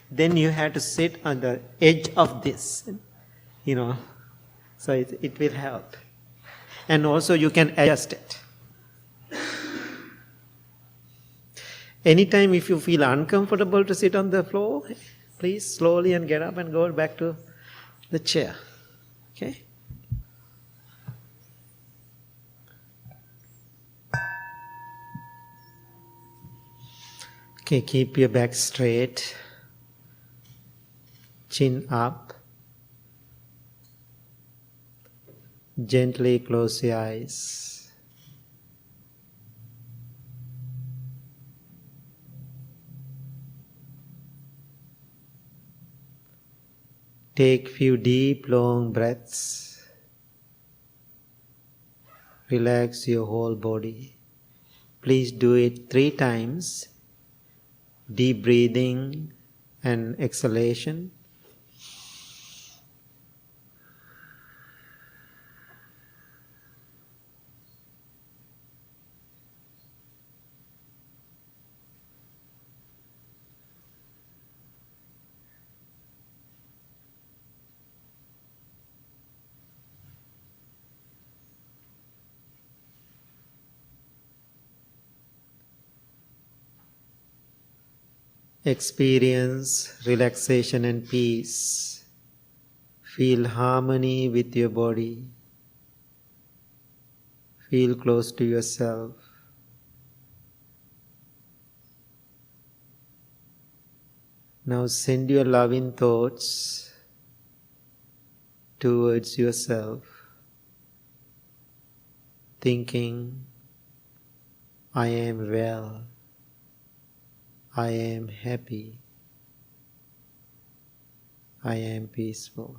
then you have to sit on the edge of this. So it will help. And also you can adjust it. Anytime if you feel uncomfortable to sit on the floor, please slowly and get up and go back to the chair. Okay? Okay, keep your back straight, chin up. Gently close your eyes. Take few deep, long breaths. Relax your whole body. Please do it 3 times. Deep breathing and exhalation. Experience relaxation and peace. Feel harmony with your body. Feel close to yourself. Now send your loving thoughts towards yourself, thinking, I am well. I am happy. I am peaceful.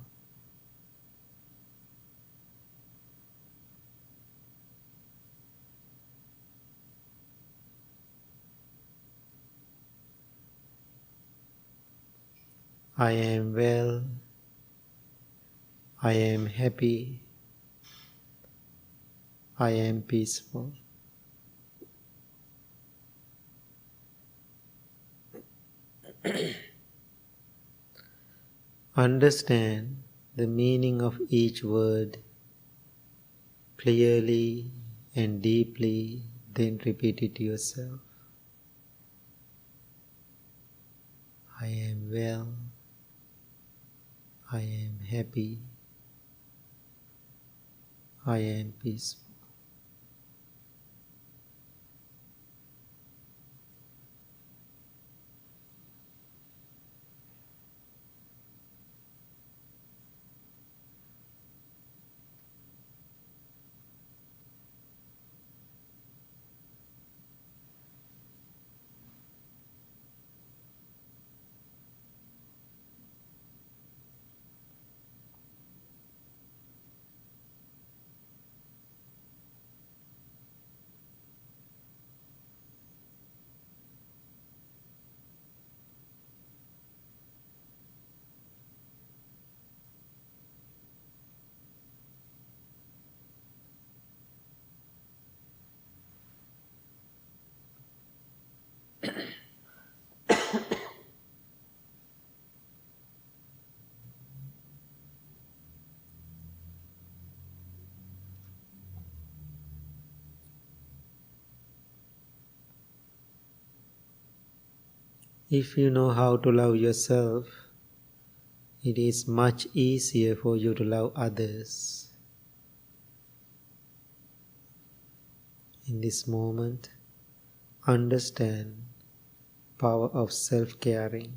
I am well. I am happy. I am peaceful. Understand the meaning of each word clearly and deeply, then repeat it to yourself. I am well. I am happy. I am peaceful. If you know how to love yourself, it is much easier for you to love others. In this moment, understand power of self-caring.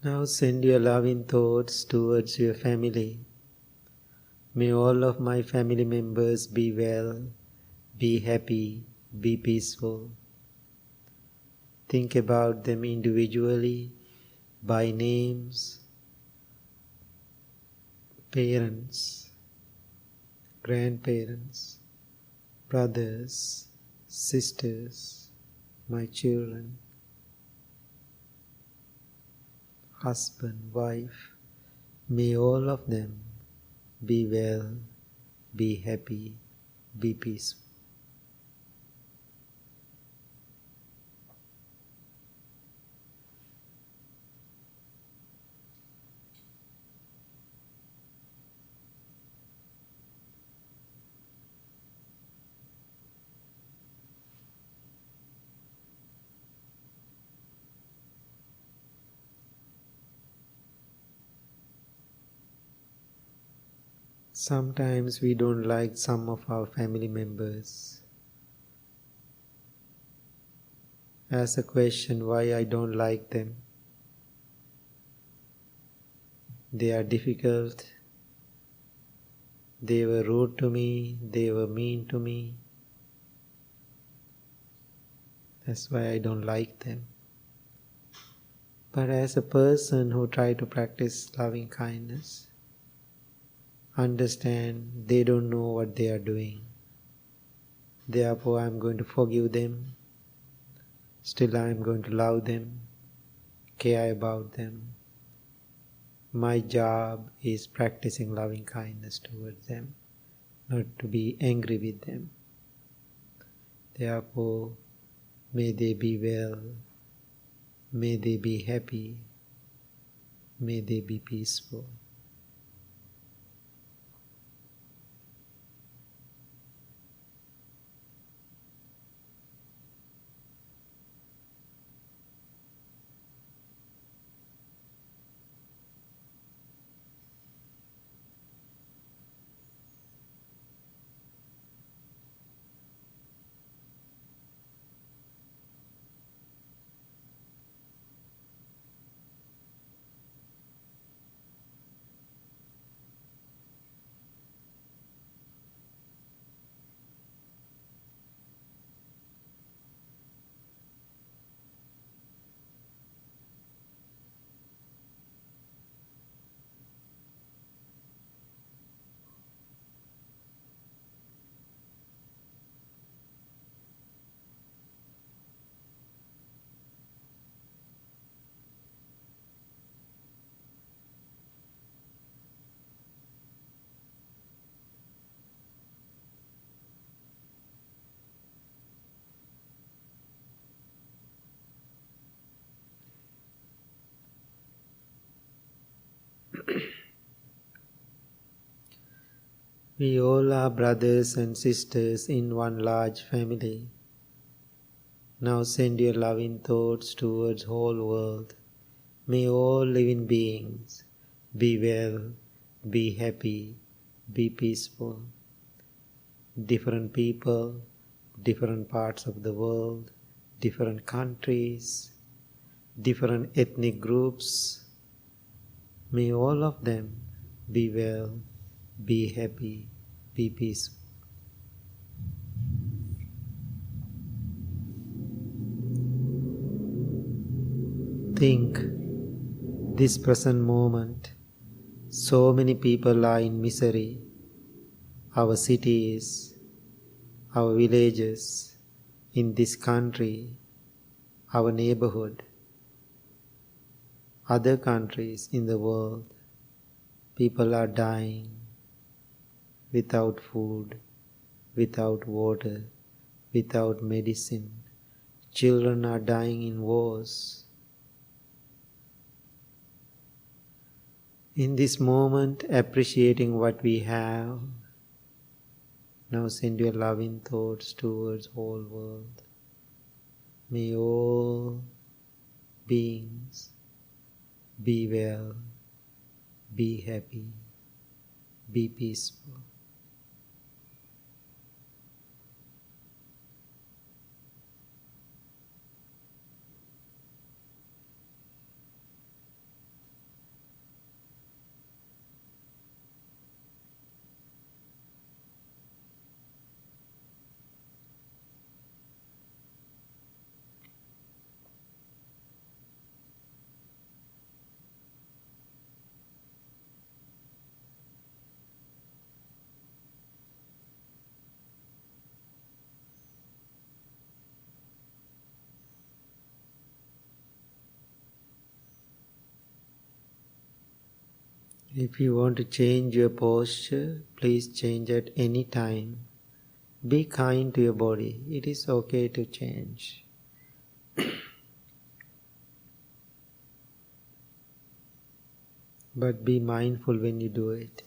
Now send your loving thoughts towards your family. May all of my family members be well, be happy, be peaceful. Think about them individually, by names, parents, grandparents, brothers, sisters, my children, husband, wife. May all of them be well, be happy, be peaceful. Sometimes we don't like some of our family members. Ask a question why I don't like them. They are difficult. They were rude to me. They were mean to me. That's why I don't like them. But as a person who tries to practice loving kindness, understand they don't know what they are doing. Therefore, I am going to forgive them. Still, I am going to love them, care about them. My job is practicing loving kindness towards them, not to be angry with them. Therefore, may they be well, May they be happy. May they be peaceful. We all are brothers and sisters in one large family. Now send your loving thoughts towards whole world. May all living beings be well, be happy, be peaceful. Different people, different parts of the world, different countries, different ethnic groups. May all of them be well, be happy, be peaceful. Think this present moment. So many people are in misery. Our cities, our villages, in this country, our neighborhood, other countries in the world. People are dying without food, without water, without medicine. Children are dying in wars. In this moment, appreciating what we have, now send your loving thoughts towards whole world. May all beings be well, be happy, be peaceful. If you want to change your posture, please change at any time. Be kind to your body. It is okay to change. But be mindful when you do it.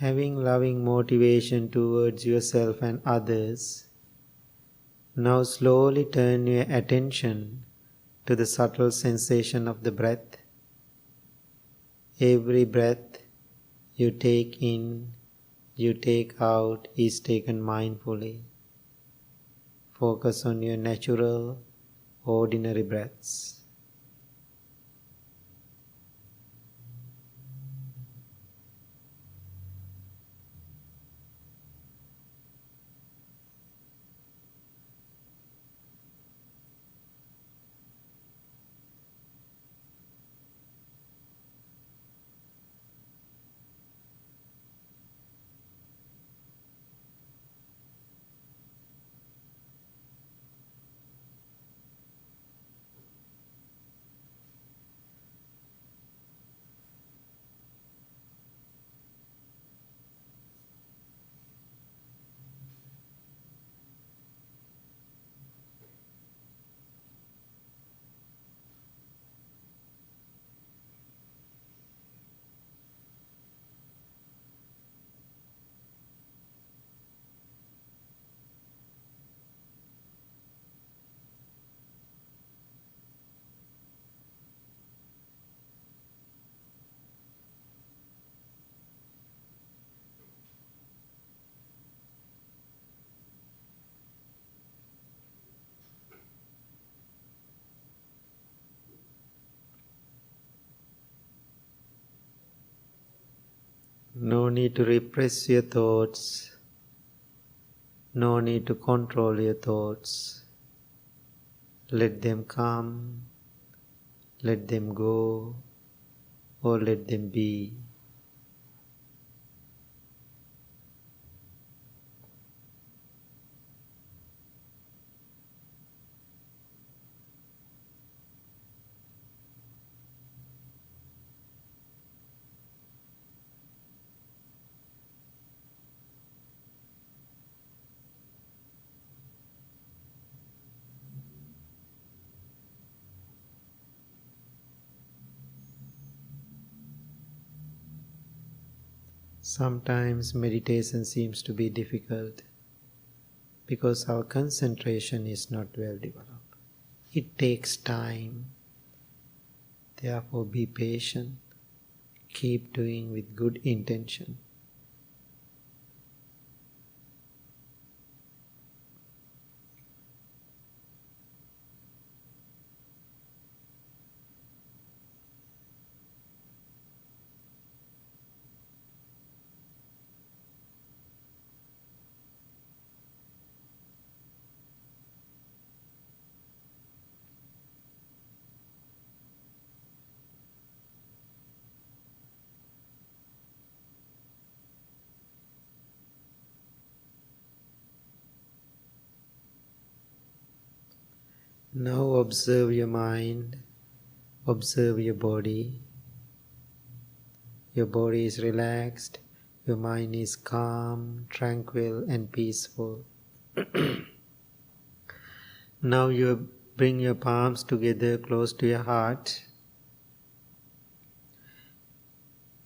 Having loving motivation towards yourself and others, now slowly turn your attention to the subtle sensation of the breath. Every breath you take in, you take out is taken mindfully. Focus on your natural, ordinary breaths. No need to repress your thoughts. No need to control your thoughts. Let them come, let them go, or let them be. Sometimes meditation seems to be difficult because our concentration is not well developed. It takes time. Therefore, be patient. Keep doing with good intention. Now observe your mind, observe your body. Your body is relaxed, your mind is calm, tranquil and peaceful. Now you bring your palms together close to your heart.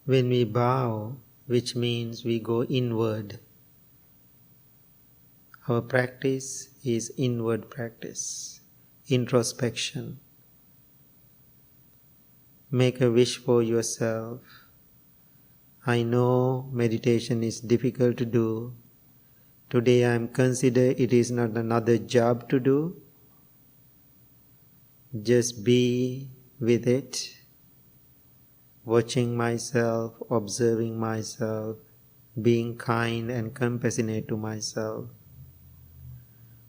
When we bow, which means we go inward, our practice is inward practice, introspection. Make a wish for yourself. I know meditation is difficult to do. Today I am consider it is not another job to do. Just be with it, watching myself, observing myself, being kind and compassionate to myself.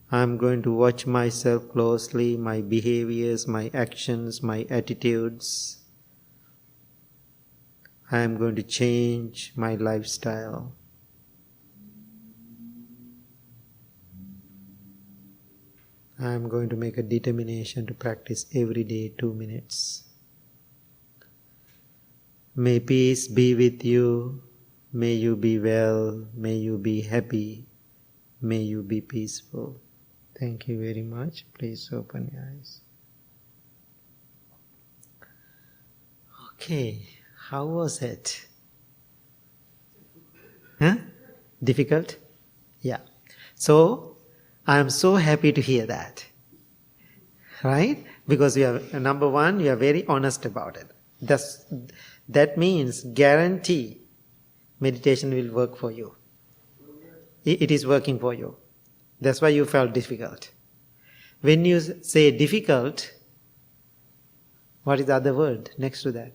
I am going to watch myself closely, my behaviors, my actions, my attitudes. I am going to change my lifestyle. I am going to make a determination to practice every day 2 minutes. May peace be with you. May you be well. May you be happy. May you be peaceful. Thank you very much. Please open your eyes. Okay, how was it? Difficult? Yeah. So, I am so happy to hear that. Right? Because you are, number one, you are very honest about it. That means guarantee meditation will work for you. It is working for you. That's why you felt difficult. When you say difficult, what is the other word next to that?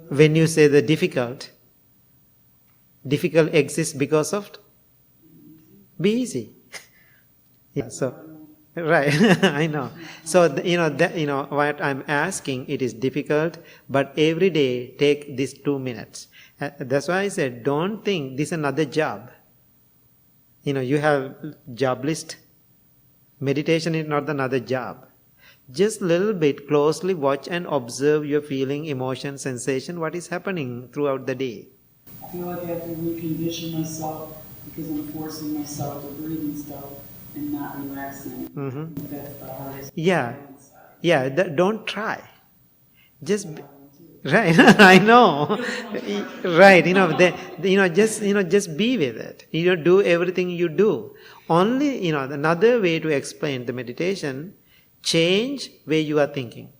When you say the difficult exists because of be easy. Yeah, so right, I know. So what I'm asking, it is difficult, but every day take these 2 minutes. That's why I said, don't think this is another job. You have job list. Meditation is not another job. Just little bit closely watch and observe your feeling, emotion, sensation, what is happening throughout the day. I feel like I have to recondition myself because I'm forcing myself to breathe and stuff and not relaxing. Mm-hmm. That's the hardest. Yeah. Don't try. Just right. I know. Right. Just be with it. You don't do everything you do. Only, another way to explain the meditation, change where you are thinking.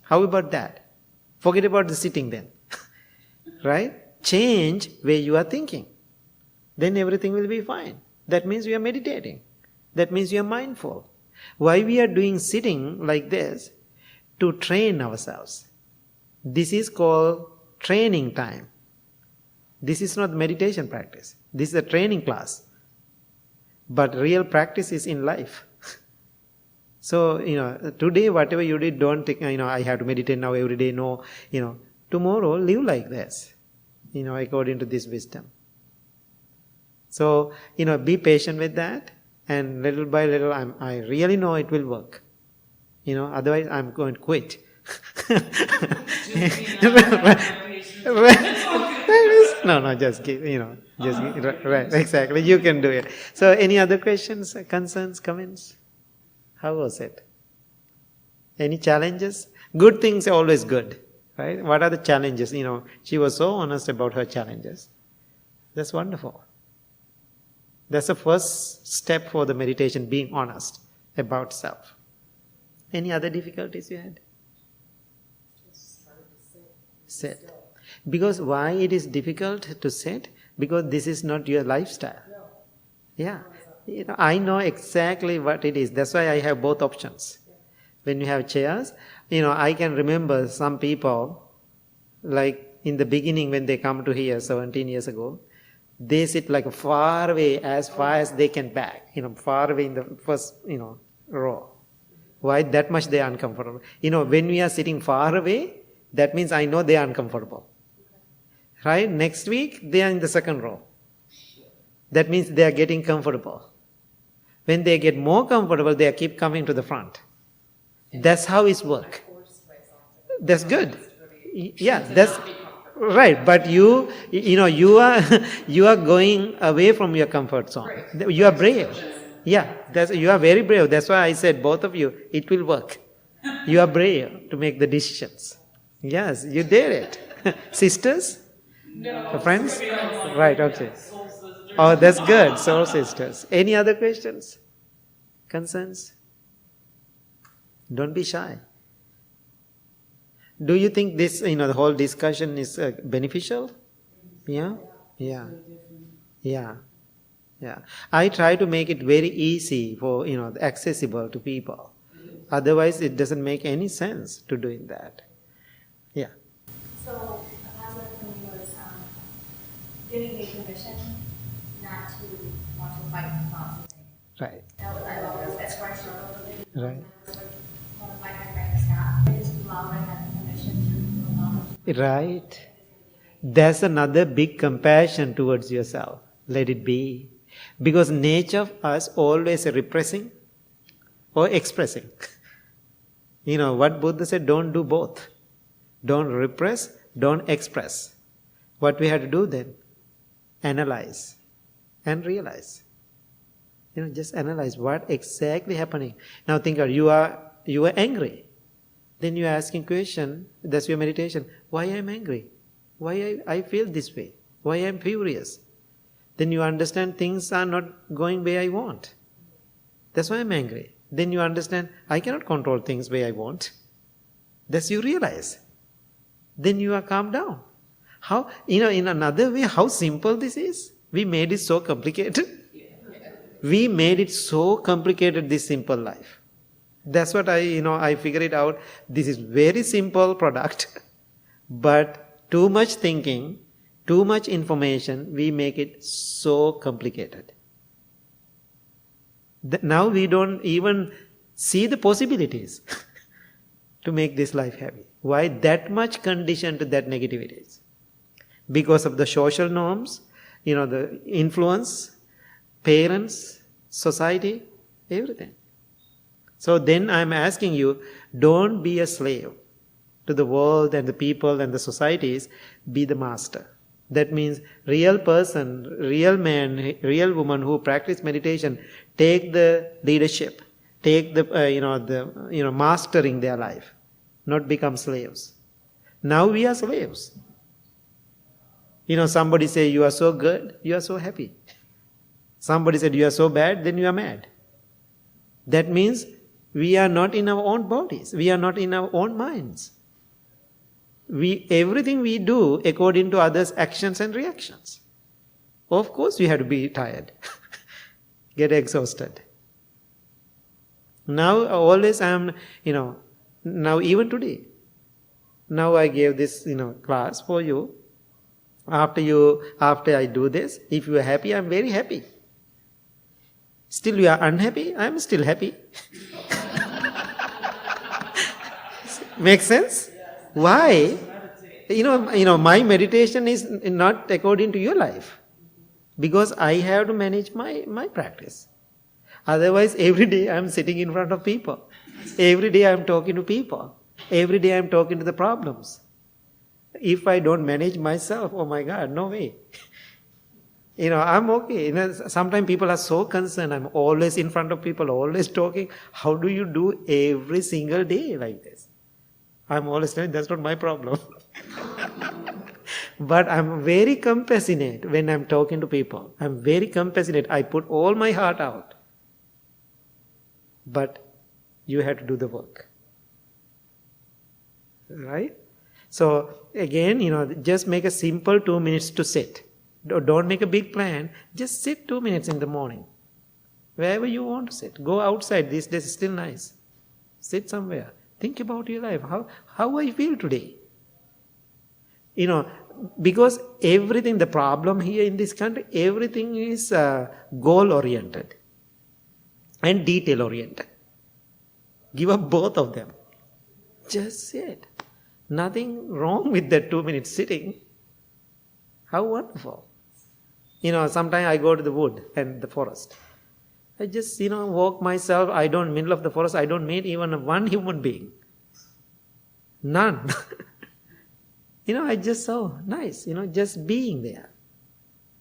How about that? Forget about the sitting then. Right? Change where you are thinking. Then everything will be fine. That means we are meditating. That means we are mindful. Why we are doing sitting like this? To train ourselves. This is called training time. This is not meditation practice. This is a training class. But real practice is in life. So, today whatever you did, don't think, I have to meditate now every day. No, tomorrow live like this, according to this wisdom. So, be patient with that, and little by little, I really know it will work. Otherwise I'm going to quit. No, just give, right, exactly, you can do it. So, any other questions, concerns, comments? How was it? Any challenges? Good things are always good, right? What are the challenges? She was so honest about her challenges. That's wonderful. That's the first step for the meditation, being honest about self. Any other difficulties you had? Sit. Because why it is difficult to sit? Because this is not your lifestyle. Yeah. I know exactly what it is. That's why I have both options. When you have chairs, I can remember some people, like in the beginning when they come to here 17 years ago, they sit like far away, as far as they can back, far away in the first, row. Why that much they are uncomfortable? When we are sitting far away, that means I know they are uncomfortable. Right? Next week, they are in the second row. That means they are getting comfortable. When they get more comfortable, they keep coming to the front. That's how it works. That's good. Yeah, that's right. But you are going away from your comfort zone. You are brave. Yeah, you are very brave. That's why I said, both of you, it will work. You are brave to make the decisions. Yes, you did it. Sisters? No. Friends? Right, okay. Oh, that's good. Soul sisters. Any other questions? Concerns? Don't be shy. Do you think this, the whole discussion is beneficial? Yeah? Yeah. Yeah. Yeah. I try to make it very easy for, accessible to people. Otherwise, it doesn't make any sense to doing that. Yeah. So, a positive for me was giving me permission not to want to fight the thoughts. Right. That's why I struggled with it. Right. I want to fight my friend to stop. I just love and have permission to allow it. Right. That's another big compassion towards yourself. Let it be. Because nature of us always repressing or expressing. What Buddha said, don't do both. Don't repress, don't express. What we have to do then? Analyze and realize. Just analyze what exactly happening. Now think of you are angry. Then you are asking question, that's your meditation. Why I am angry? Why I feel this way? Why I am furious? Then you understand things are not going where I want. That's why I'm angry. Then you understand I cannot control things where I want. That's you realize. Then you are calmed down. How, in another way, how simple this is? We made it so complicated. We made it so complicated, this simple life. That's what I figured it out. This is very simple product, but too much thinking, too much information, we make it so complicated. Now we don't even see the possibilities to make this life happy. Why that much conditioned to that negativities? Because of the social norms, the influence, parents, society, everything. So then I'm asking you, don't be a slave to the world and the people and the societies, be the master. That means real person, real man, real woman who practice meditation, take the leadership, take the mastering their life, not become slaves. Now we are slaves. Somebody say you are so good, you are so happy. Somebody said you are so bad, then you are mad. That means we are not in our own bodies. We are not in our own minds. Everything we do according to others' actions and reactions. Of course we have to be tired, get exhausted. Now always I am, now even today, now I gave this, class for you. After I do this, if you are happy, I'm very happy. Still you are unhappy, I'm still happy. Makes sense? Why? My meditation is not according to your life. Because I have to manage my practice. Otherwise, every day I'm sitting in front of people. Every day I'm talking to people. Every day I'm talking to the problems. If I don't manage myself, oh my God, no way. I'm okay. Sometimes people are so concerned. I'm always in front of people, always talking. How do you do every single day like this? I'm always telling that's not my problem. But I'm very compassionate when I'm talking to people. I'm very compassionate. I put all my heart out. But you have to do the work. Right? So again, just make a simple 2 minutes to sit. Don't make a big plan. Just sit 2 minutes in the morning. Wherever you want to sit. Go outside. These days is still nice. Sit somewhere. Think about your life. How I feel today. Because everything, the problem here in this country, everything is goal-oriented and detail-oriented. Give up both of them. Just sit. Nothing wrong with that 2 minutes sitting. How wonderful. Sometimes I go to the wood and the forest. I just, walk myself. I don't, middle of the forest, I don't meet even one human being. None. I just so nice, just being there.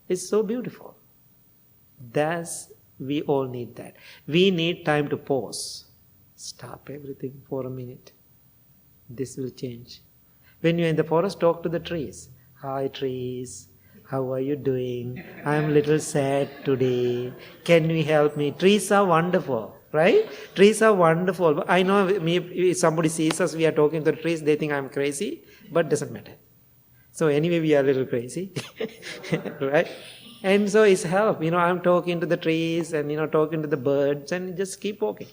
It's so beautiful. We all need that. We need time to pause. Stop everything for a minute. This will change. When you're in the forest, talk to the trees. Hi trees, how are you doing? I'm a little sad today. Can you help me? Trees are wonderful, right? Trees are wonderful. I know if somebody sees us, we are talking to the trees, they think I'm crazy, but doesn't matter. So anyway, we are a little crazy, right? And so it's help. I'm talking to the trees and, talking to the birds and just keep walking.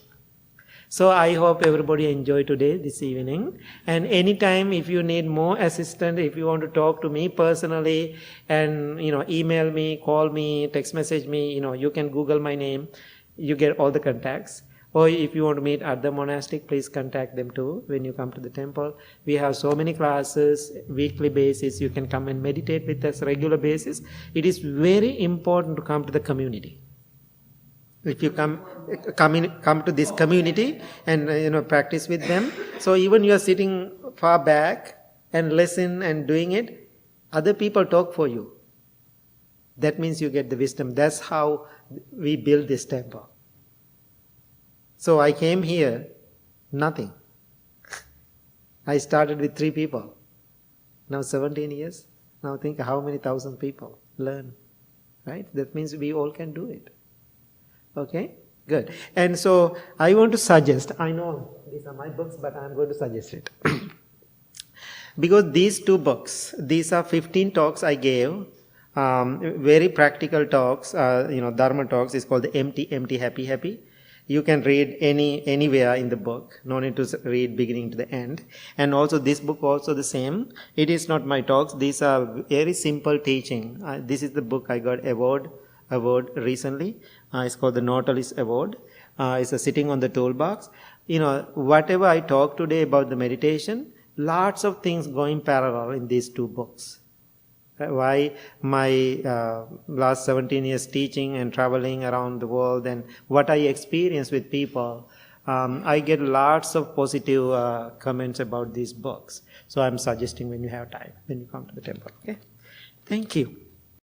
So I hope everybody enjoyed today, this evening. And anytime if you need more assistance, if you want to talk to me personally and, email me, call me, text message me, you can Google my name. You get all the contacts. Or if you want to meet at the monastic, please contact them too when you come to the temple. We have so many classes, weekly basis. You can come and meditate with us regular basis. It is very important to come to the community. If you come to this community and practice with them, so even you are sitting far back and listen and doing it, other people talk for you. That means you get the wisdom. That's how we build this temple. So I came here, nothing. I started with 3 people. Now 17 years. Now think how many thousand people learn. Right? That means we all can do it. Okay? Good. And so I want to suggest, I know these are my books, but I'm going to suggest it. Because these 2 books, these are 15 talks I gave, very practical talks, Dharma talks. It's called the Empty, Empty, Happy, Happy. You can read anywhere in the book. No need to read beginning to the end. And also this book also the same. It is not my talks. These are very simple teaching. This is the book I got award recently. It's called the Nautilus Award. It's sitting on the toolbox. Whatever I talk today about the meditation, lots of things going parallel in these 2 books. Why my last 17 years teaching and traveling around the world and what I experience with people, I get lots of positive comments about these books. So I'm suggesting when you have time, when you come to the temple. Okay? Thank you.